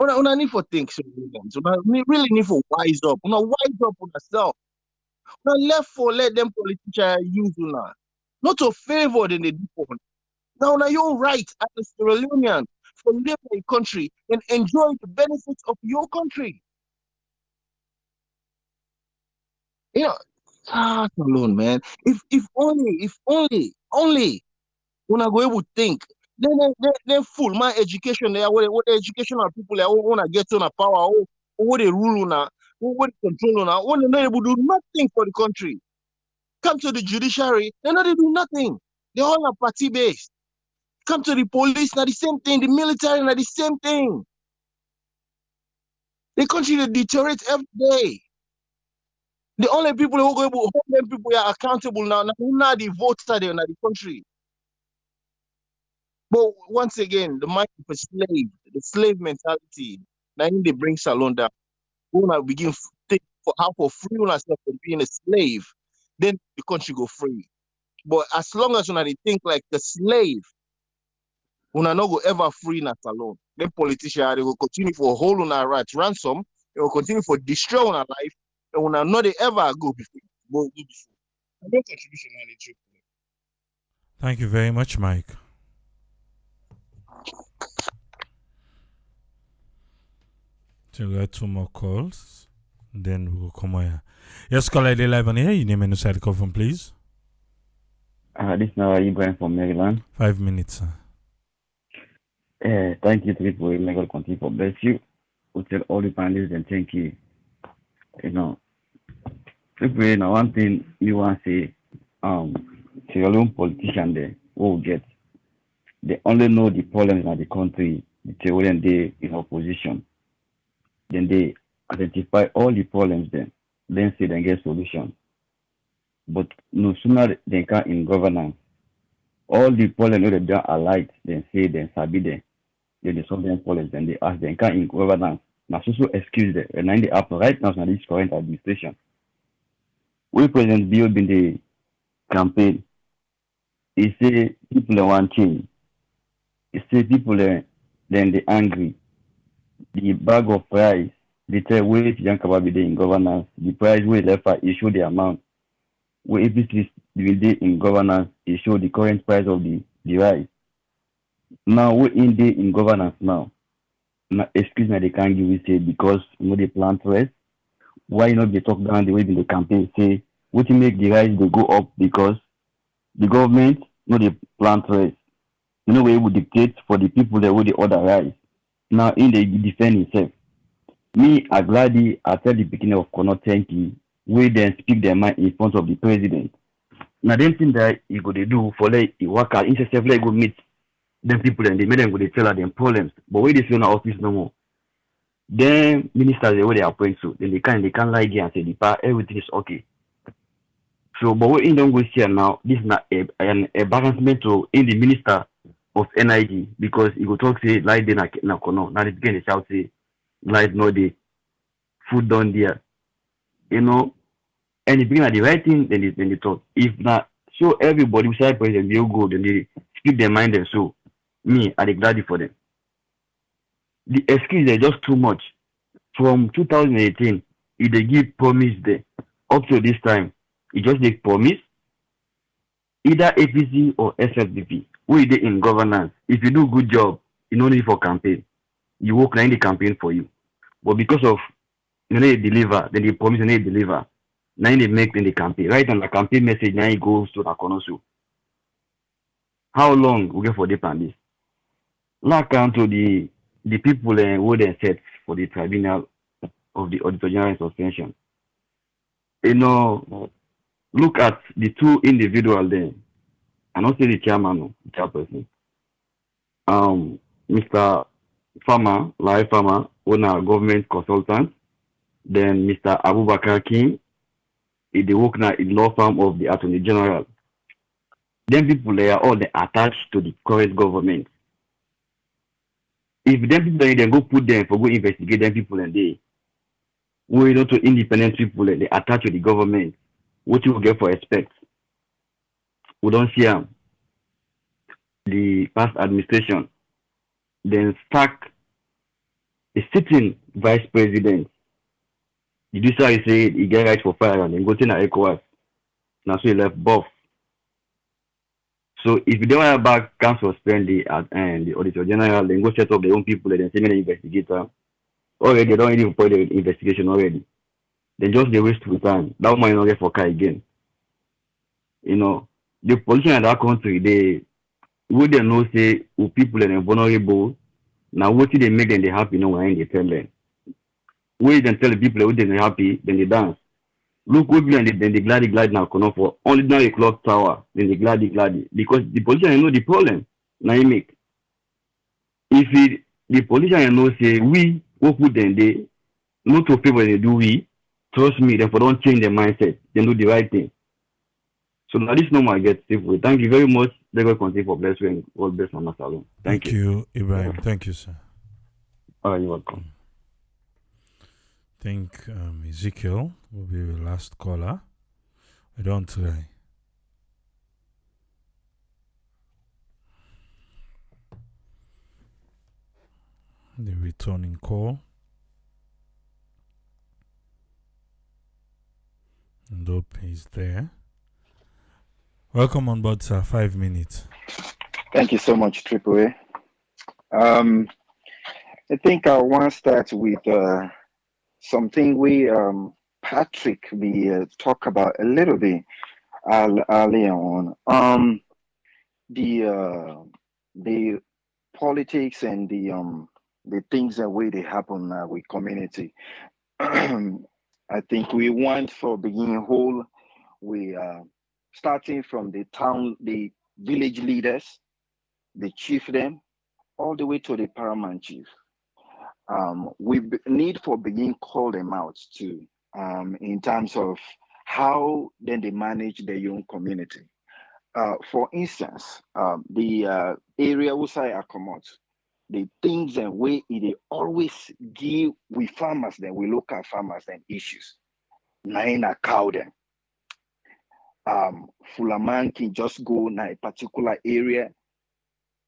Una need for things, we really need for wise up. Wise up on yourself. Let them politicians use you now. Not to favor them they do for now you're right as a Sierra Leonean for living in a country and enjoy the benefits of your country. You know, alone, man. If only when I go able to think, then full my education there, what the educational people there want to get on a power, what they rule on, what they control on, when they're not able to do nothing for the country. Come to the judiciary, they're not able to do nothing. They're all a party based. come to the police, not the same thing. The military, not the same thing. The country that deteriorates every day. The only people who go able hold them people are accountable now. Now, who not the voter there, not the country. But once again, the mind of a slave, the slave mentality, now they bring Salon down. When I begin to think for how for free on ourselves from being a slave, then the country go free. But as long as they think like the slave, we not go ever free in a salon. Then politicians they will continue for hold on our rights ransom, they will continue for destroy on our life, and we not they ever go before. No contribution on the trip. Thank you very much, Mike. So we got 2 more calls. Then we'll come on here. Yes, caller, they live on here. Your name and the side call from, please. This now Ibrahim from Maryland. 5 minutes, sir. Thank you to people who will continue for bless you. We tell all the panelists and thank you. You know, people, now one thing you want to say, to your own politician there, who will get, they only know the problems in the country when they in opposition. Then they identify all the problems then say they get solution. But no sooner they can in governance, all the problems that they are alike, then say then sabi them, then they solve them problems, then they ask them can in governance. Now so excuse them, and then they happen right now in this current administration. We President Bill in the campaign, he say people want change. He say people then they angry. The bag of price, they tell where young Kababi in governance, the price we left it show the amount. Where if it is in governance, it show the current price of the rice. Now we're in governance now. Now excuse me, they can't give you say because they plant rice. Why not they talk down the way in the campaign say what make the rice they go up because the government they plant rice. We would dictate for the people that would the other rice. Now in the defend himself. Me, I gladly I tell the beginning of Kono thank you. We then speak their mind in front of the president. Now them thing that you go they do for like you work out interself go meet them people and they make them go they tell them problems. But when they see on office no more. Then ministers they they appoint so then they can lie again and say the part everything is okay. So but what in don't go here now, this is not an embarrassment to in the minister of NIG because he go talk say lie then na kono. Now they begin to shout say life no day, food down there. And if you at the right thing, then they talk. If not, show everybody beside president they go, then they speak their mind and so me, I glad for them. The excuse is just too much. From 2018, if they give promise there, up to this time, it just make promise. Either APC or SFDP, who is in governance. If you do good job, you no need for campaign. You work in the campaign for you. But because of they deliver, then they promise and they deliver. Now they make in the campaign. Right on the campaign message, now it goes to Nakonosu. How long we get for the pandis? Now come to the people who they set for the tribunal of the Auditor General suspension. Look at the 2 individuals there. I don't say the chairman, the chairperson. Mr. Farmer, Live Farmer, owner government consultant. Then Mr. Abubakar King, they work now in law firm of the Attorney General. Then people they are all attached to the current government. If them people they go put them for go investigate them people and they to independent people they attach to the government, what you will get for respect. We don't see the past administration. Then stack a sitting vice president. The judiciary say he get right for fire and then go to ECOWAS. Now so he left both. So if you don't want back can suspend the Auditor General, then go set up their own people and then send an investigator. Already they don't even report the investigation already. They just they waste with time. That might not get for car again. The politicians in that country, they would they know say who people are vulnerable. Now what they make them they happy when they tell them. We then tell the people who they're happy, then they dance. Look what then they glad now come for only 9 o'clock tower, then they glad because the politicians know the problem. Now you make. The politician know say we work with them, they not to people they do we. Trust me, therefore don't change their mindset. They do the right thing. So now this normal get simple. Thank you very much. They will continue for bless you and God bless Mama Salon. Thank Thank you. you, Ibrahim. Thank you, sir. You're welcome. I think Ezekiel will be the last caller. We don't try. The returning call. And hope he's there. Welcome on board, sir. 5 minutes. Thank you so much, Triple A. I think I want to start with something we Patrick we talk about a little bit earlier on. The politics and the things that way they happen with community. I think we want for beginning whole. We starting from the town, the village leaders, the chiefdom, all the way to the paramount chief. Need for begin call them out too, in terms of how then they manage their own community. For instance, the area outside I come out, the things and way they always give with farmers, then we look at farmers and issues. Naina cow them. Fulaman can just go in a particular area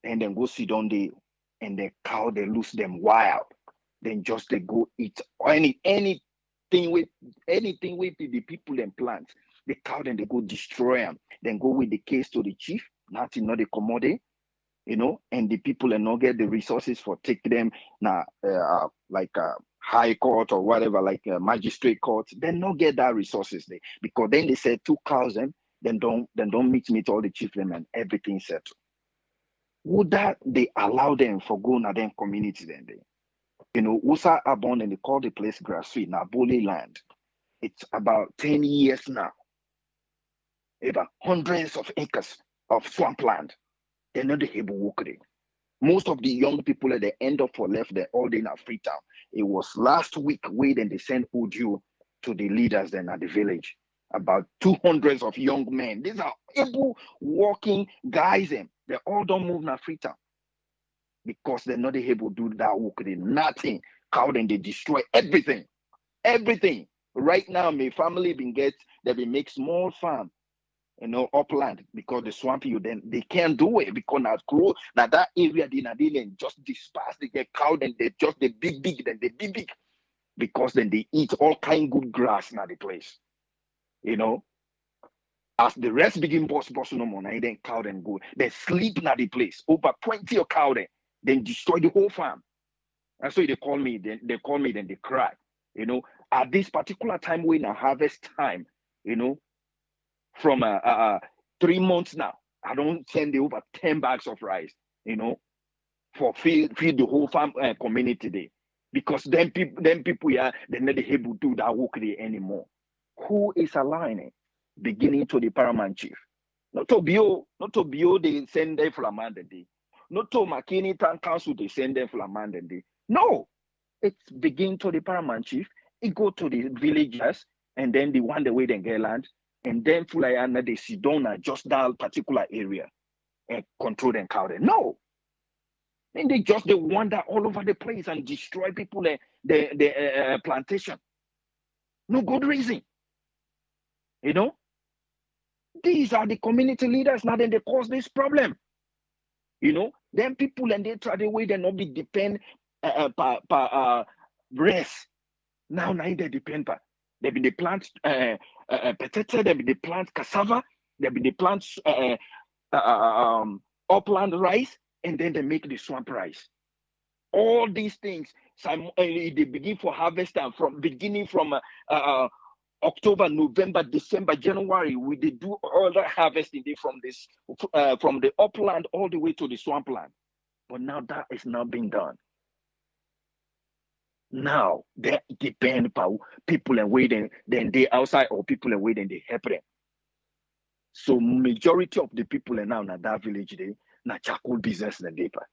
and then go sit down there and the cow they lose them wild. Then just they go eat anything with the people and plants. The cow then they go destroy them. Then go with the case to the chief, nothing not the commodity, and the people and not get the resources for take them now like high court or whatever, like magistrate court. Then not get that resources there because then they said 2,000. Then don't meet all the chief them and everything settled. Would that they allow them for go na them community then they? Usa Abon and they call the place Grassfield, now Boli land. It's about 10 years now. About hundreds of acres of swampland. They're not able to work there. Most of the young people at the end of for left there all day in Freetown. It was last week where then they sent audio to the leaders then at the village. About 200 of young men. These are able working guys and they all don't move now Freetown. Because they're not able to do that work. They nothing. Cow then they destroy everything. Everything. Right now, my family they been make small farm, upland because the swampy then they can't do it because now that area they just disperse, they get cow then they just the big then they big because then they eat all kind good grass now the place. As the rest begin boss no more, now then cow then go. They sleep now the place. Over 20 of cow then destroy the whole farm. And so they call me, then they cry. At this particular time when a harvest time, from 3 months now, I don't send the over 10 bags of rice, for feed the whole farm community there. Because then people they're not able to do that work there anymore. Who is allowing it? Beginning to the paramount chief. Not to Bio, they send them for Amanda Day. Not to McKinney Town Council, they send them for Amanda Day. No, it's begin to the paramount chief. It go to the villagers, and then the one the way they get land, and then Fulayana they sit down at just that particular area and control and cow them. No. Then they wander all over the place and destroy people the plantation. No good reason. These are the community leaders now, then they cause this problem. Then people and they try the way they not be depend rest. Now they depend pa. They be the plant potato, they be the plant cassava, they be the plant upland rice, and then they make the swamp rice. All these things, they begin for harvest and beginning from October, November, December, January, we they do all that harvesting from the upland all the way to the swampland. But now that is not being done. Now they depend upon people and waiting, then they outside or people and waiting they help them. So majority of the people are now in that village na charcoal business na deeper.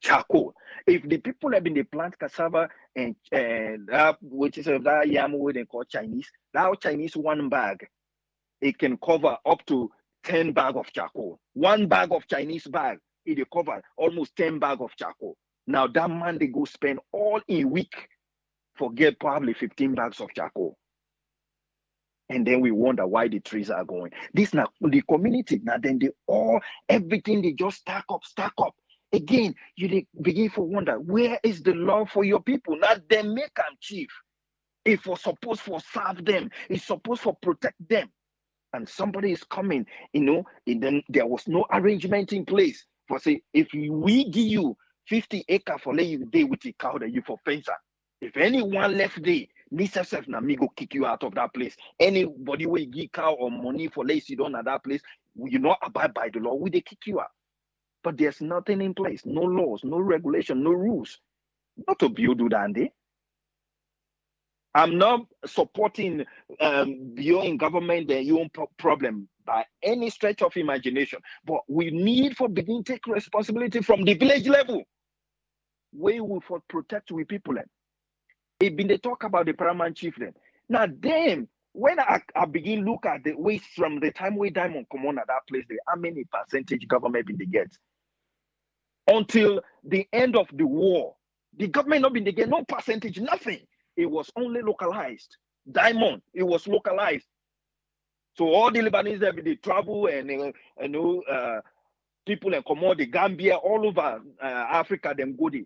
Charcoal. If the people have been they plant cassava and that which is that yam what they call Chinese, that Chinese one bag, it can cover up to 10 bag of charcoal. One bag of Chinese bag, it will cover almost 10 bag of charcoal. Now that man they go spend all in week for get probably 15 bags of charcoal. And then we wonder why the trees are going. This now the community, now then they all everything they just stack up. Again, you begin to wonder, where is the love for your people? Now they make them chief. If we're supposed to serve them, it's supposed to protect them. And somebody is coming, and then there was no arrangement in place for say, if we give you 50 acres for let you day with the cow that you for fencer. If anyone left there, yourself na me go kick you out of that place. Anybody will give cow or money for let you down at that place, you not abide by the law, we they kick you out. But there's nothing in place, no laws, no regulation, no rules. Not to build that. I'm not supporting your in government their own problem by any stretch of imagination. But we need for begin take responsibility from the village level. We will for protect we people. It been they talk about the paramount chief then. Now them, when I begin look at the waste from the time we diamond come on at that place, how many percentage government been they get? Until the end of the war, the government not been they get no percentage, nothing. It was only localized. Diamond, it was localized. So all the Lebanese they travel and people and come out the Gambia all over Africa them go there.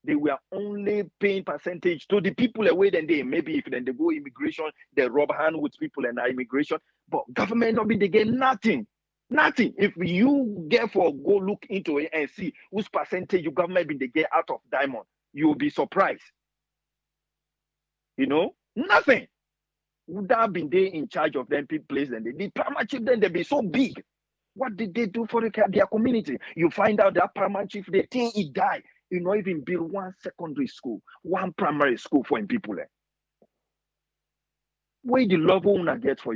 They were only paying percentage to the people away then they maybe if then they go immigration, they rub hand with people and immigration, but government not be they get nothing. Nothing. If you get for go look into it and see whose percentage your government been they get out of diamond, you will be surprised. Nothing. Would have been they in charge of them people place and the paramount chief then they be so big. What did they do for their community? You find out that paramount chief they think he died. You not even build one secondary school, one primary school for people. Where the love una get for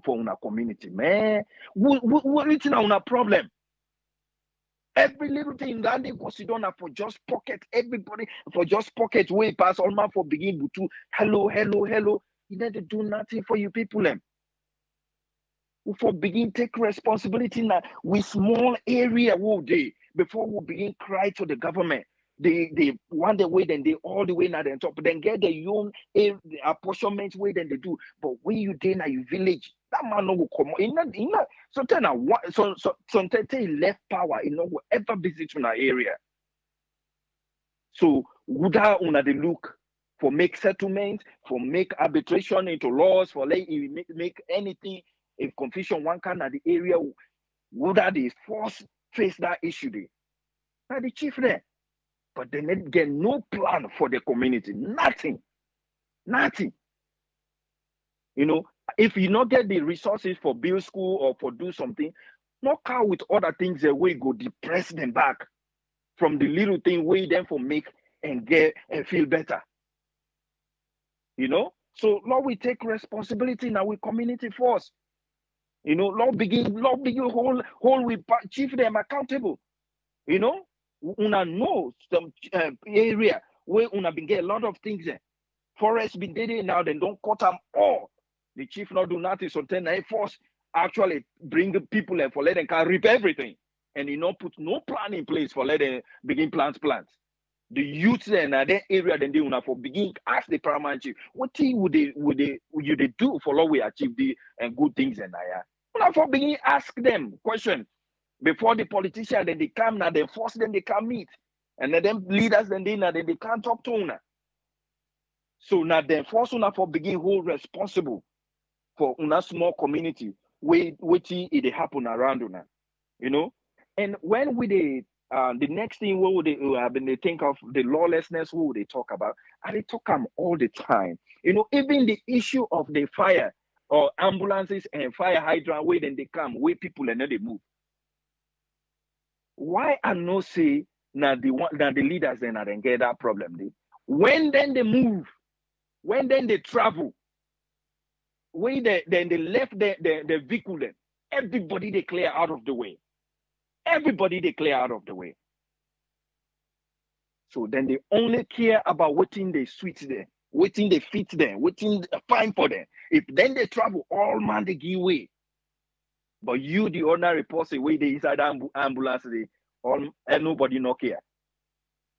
una community, man? What is our problem? Every little thing that they consider for just pocket, everybody for just pocket way pass all man for begin to hello. You need to do nothing for you people. For begin take responsibility now with small area will they before we begin cry to the government. They want the way then they all the way now then top then get the own apportionment way then they do. But when you dey na your village, that man no will come in sometimes he left power, will ever visit in our area. So would una the look for make settlements, for make arbitration into laws, for make anything if confusion one kind of the area, would they force face that issue there? Now the chief there. But they need get no plan for the community. Nothing. If you not get the resources for build school or for do something, not count with other things that way go depress them back from the little thing way them for make and get and feel better. So Lord, we take responsibility now with community force. Lord begin hold we chief them accountable. Una know some area where una been get a lot of things there. Forest been there now, then don't cut them all. The chief not do nothing, so then I force actually bring the people and for let them can rip everything. And put no plan in place for let them begin plants. The youth then at that area then they una for begin ask the paramount chief, what thing would they do for what we achieve the and good things and una for begin ask them question. Before the politician, then they come now, they force them, they come meet. And then them leaders, then they can't talk to una. So now they force una for begin hold responsible for una small community, which it happen around una. And when we the next thing when they think of the lawlessness, who they talk about, and they talk them all the time. Even the issue of the fire or ambulances and fire hydrant, where then they come, where people and then they move. Why I no say now the leaders then and get that problem? When then they move, when then they travel, when then they left the vehicle, then everybody they clear out of the way. Everybody they clear out of the way. So then they only care about waiting they sweet them, waiting they fit them, waiting fine for them. If then they travel, all man they give way. But you, the ordinary person, wait they inside ambulance, they all and nobody no care.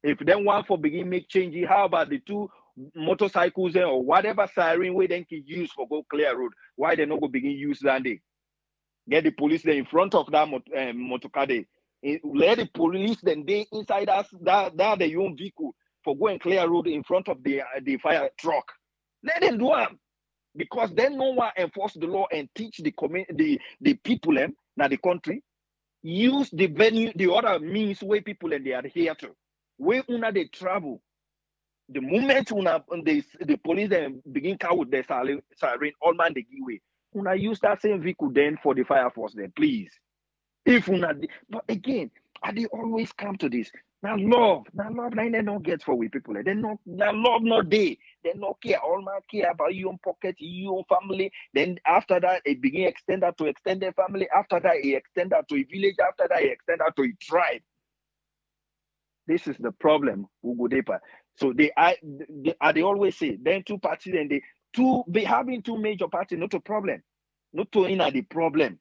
If then one for begin make change, how about the two motorcycles or whatever siren way then can use for go clear road? Why they not go begin use that day? Get the police there in front of that motorcar there. Let the police then they inside us that their own vehicle for go and clear road in front of the fire truck. Let them do it because then no one enforce the law and teach the people now the country use the venue the other means where people and they adhere to where una they travel. The moment una the police then begin car with their siren, all man they give way. Una use that same vehicle then for the fire force then, please. If una, but again, they always come to this. Now love, they don't get for we people. They not now love not they not care. All man care about your own pocket, your own family. Then after that, it begin extend that to extended family. After that, it extend that to a village. After that, it extend that to a tribe. This is the problem, Ugodepa. So they always say then two parties and be having two major parties, not a problem. Not to in the problem.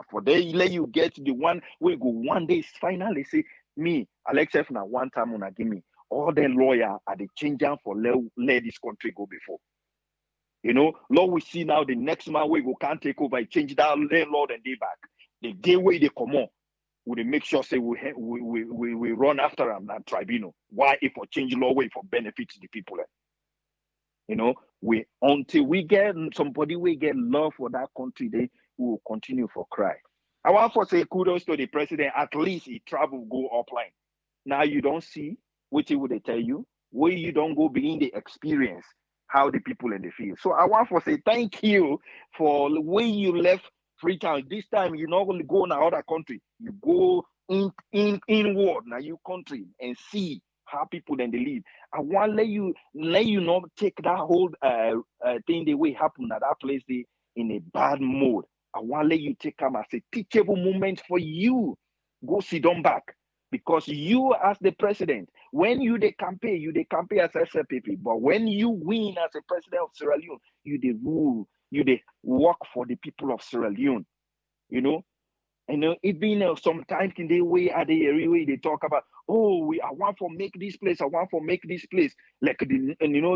For they let you get the one we go one day finally say me, Alex now one time when I give me all the lawyer are the changer for let this country go before. You know, Lord, we see now the next man we go can't take over, change that landlord and day back. The day way they come on, we make sure say we run after them that tribunal. Why if for change law way for benefits the people? You know, we until we get somebody we get love for that country, they will continue for cry. I want to say kudos to the president. At least he travel go offline. Now you don't see what he would tell you, where you don't go begin the experience how the people in the field. So I want to say thank you for the way you left Freetown. This time you not only go in another country, you go inward now your country and see how people then they live. I want let you not take that whole thing the way happen at that place they in a bad mode. I want let you take them as a teachable moment for you. Go sit down back. Because you as the president, when you the campaign as SLPP, but when you win as a president of Sierra Leone, you the rule, you the work for the people of Sierra Leone. You know, and even sometimes in the way at the area way they talk about, I want to make this place, I want to make this place. Like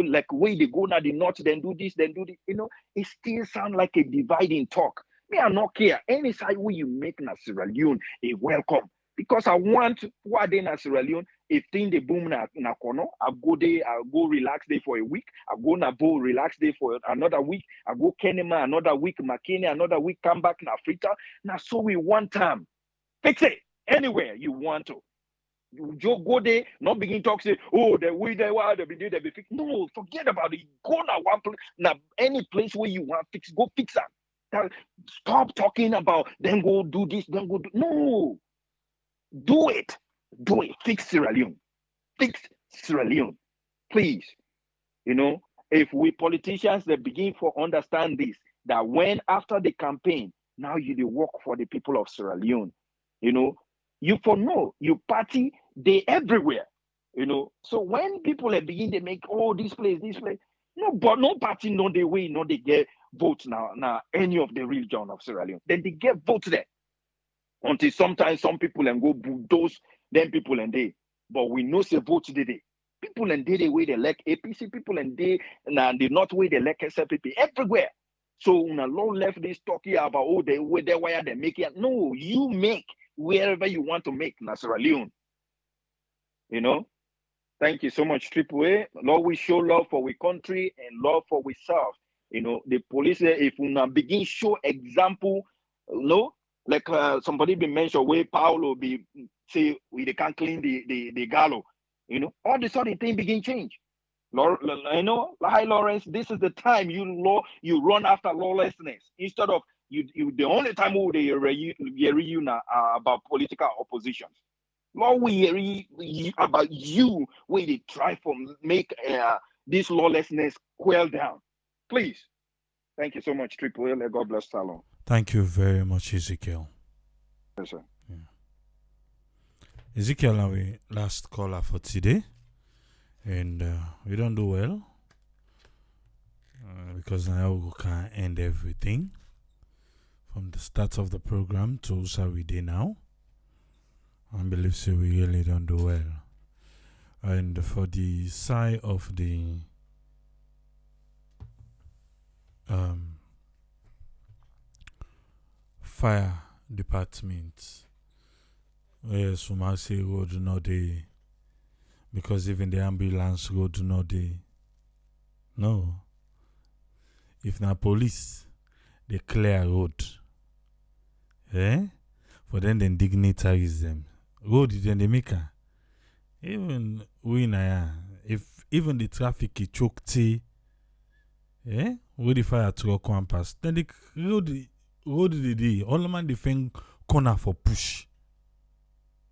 like way they go now the north, then do this, then do this. You know, it still sound like a dividing talk. Me, I not care. Any side way you make na Sierra Leone, a welcome. Because I want what they na Sierra Leone, if thing they boom na kono, I go there, I go relax there for a week, I go na bo relax there for another week, I go Kenema another week, Makeni another week, come back na Africa. Now so we want time. Fix it anywhere you want to. You just go there, not begin talk say, the way they were, they be fixed. No, forget about it. Go na one place, na any place where you want fix, go fix that. Stop talking about then go do this, then go do no. Do it. Fix Sierra Leone. Fix Sierra Leone. Please. You know, if we politicians that begin for understand this, that when after the campaign, now you work for the people of Sierra Leone. You know, you party, they everywhere. You know, so when people begin they make this place, no, but no party, no they way, no they get votes now any of the region of Sierra Leone. Then they get votes there. Until sometimes some people and go bulldoze them people and they, but we know say vote today. People and they way they elect APC, people and they not way they elect SLPP everywhere. So una law left this talking about they way they wire they make it. No, you make wherever you want to make na Sierra Leone. You know. Thank you so much, Triple A. Lord, we show love for we country and love for we serve. You know, the police if una begin show example, like somebody be mentioned where Paulo be say they can't clean the gallo, you know, all the sudden thing begin change. Hi Lawrence, this is the time you run after lawlessness instead of you the only time who they hear about political oppositions. Lord, we hear about you where they try to make this lawlessness quell down. Please. Thank you so much, Triple A. God bless Salon. Thank you very much, Ezekiel. Yes, sir. Yeah. Ezekiel, our last caller for today, and we don't do well because now we can end everything from the start of the program to how we do now. I believe so. We really don't do well. And for the side of the fire department, yes, we might say road no day because even the ambulance road no day. No. If na police, they clear road. For then dignitaries them. Road then they make her. Even we na if even the traffic is choked, where the fire truck come pass, then the road the day, all the man defend corner for push.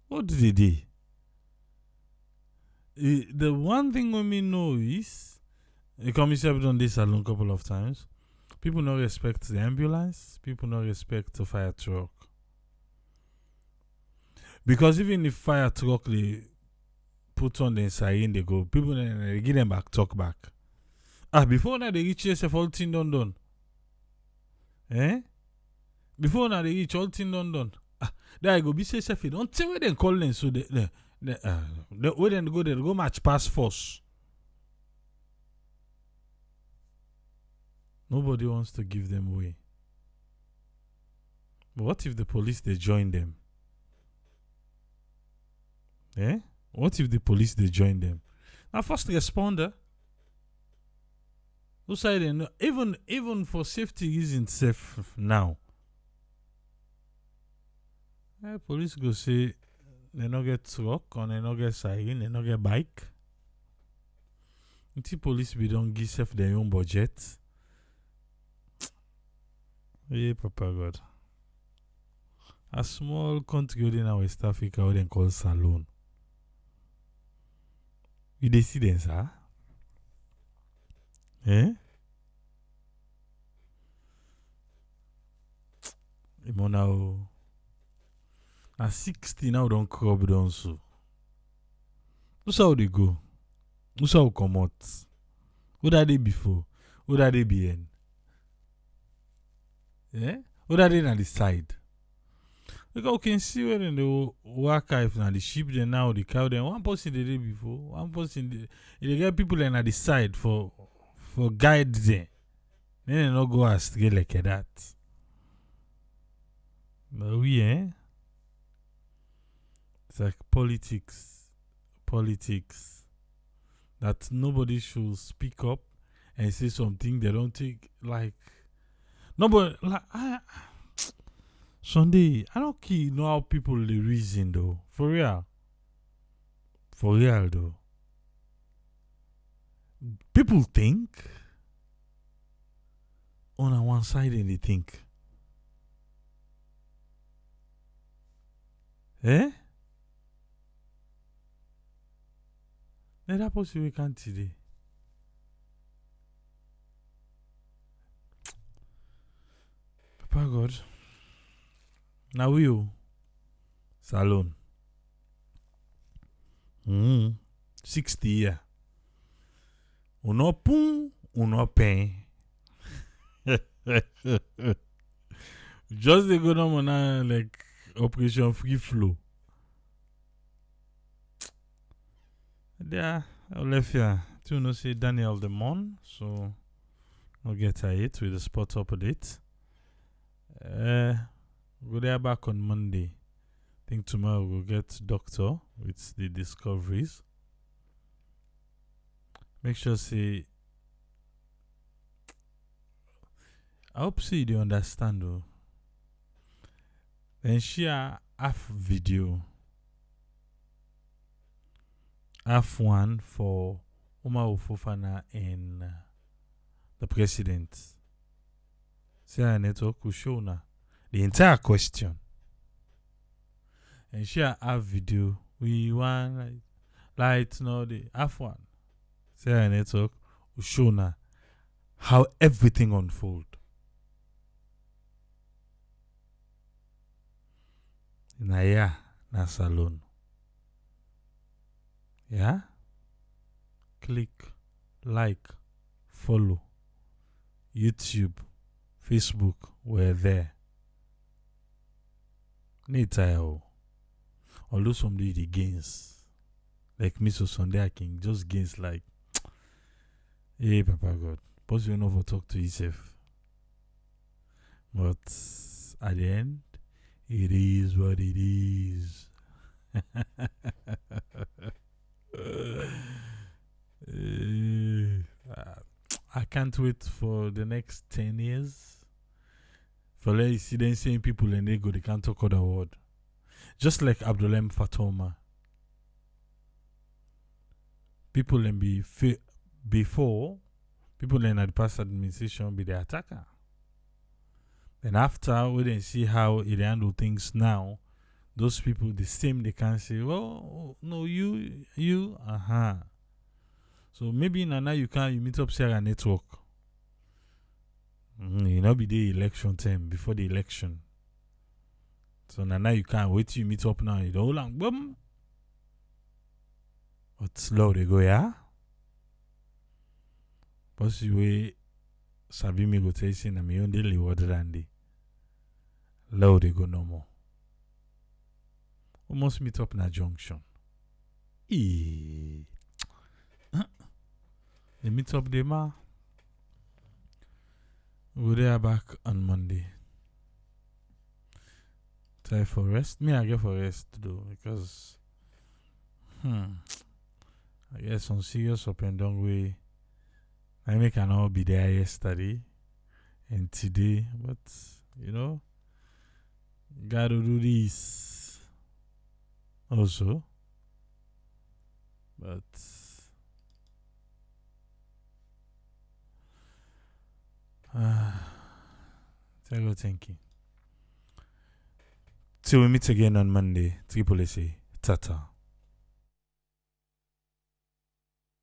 What did they do? The one thing we know is, the commission have done this a long couple of times. People not respect the ambulance. People not respect the fire truck. Because even if fire truck they put on the siren, they go, people they give them back, talk back. Before now they reach yourself, all thing done. Before now they reach all thing done. There I go, be safe. Don't say where they call them, so where they go match pass force. Nobody wants to give them way. But what if the police they join them? What if the police they join them? Now first responder. Who say they know? Even for safety reasons safe now. Police go say they not get truck or they not get siren, they not get bike. Until police be don't give safe their own budget. Yeah, Papa God. A small country in West Africa what they call Salone. You dey see them, sir? Now, 60 now don't crop down so. Who's how they go? Who's how come out? What are they before? What are they behind? What are they on the side? Because we can see where in the work if now the sheep then now the cow then one person the day before, one person they get people then at the side for guide them. Then they not go astray like that. But we it's like politics that nobody should speak up and say something they don't take like nobody like Sunday, I don't know how people they reason though. For real though. People think on one side and they think. Let that possible can't today. Papa God. Now we Salon. 60 years. Uno pun, uno pen. Just they go down on like Operation Free Flow. There, I'll left here. To no say Daniel the Mon, so no get it with the spot update. Go there back on Monday. Think tomorrow we'll get doctor with the discoveries. Make sure say I hope see you understand though. Then share half video. Half one for Umar Fofana and the president. See our network will show now the entire question. And share half video. We want light now the half one. See our network will show now how everything unfold. Na Salone. Yeah? Click, like, follow. YouTube, Facebook, we're there. Nita, although somebody the gains, like me, so Sunday I can just gains like, hey, Papa God, but you never talk to yourself. But at the end, it is what it is. I can't wait for the next 10 years. For let you see them saying people and they go, they can't talk other word. Just like Abdullah Fatoma. People and before, people in the past administration be the attacker. And after, we then see how it handle things now. Those people, the same, they can say, oh, no, you, So maybe now you meet up Sarah network. You know, be the election time, before the election. So now you can't wait till you meet up now. You don't long, boom. But slow they go, yeah? But you way, Sabi me go tell you, na me only live water than the. Low they go no more. We must meet up in a junction. They meet up there, ma. We'll be back on Monday. Time for rest. Me, I get for rest though, because I guess some serious up and down way. I may cannot be there yesterday and today, but you know, gotta do this also. But thank you. Till we meet again on Monday, Triple S, Tata.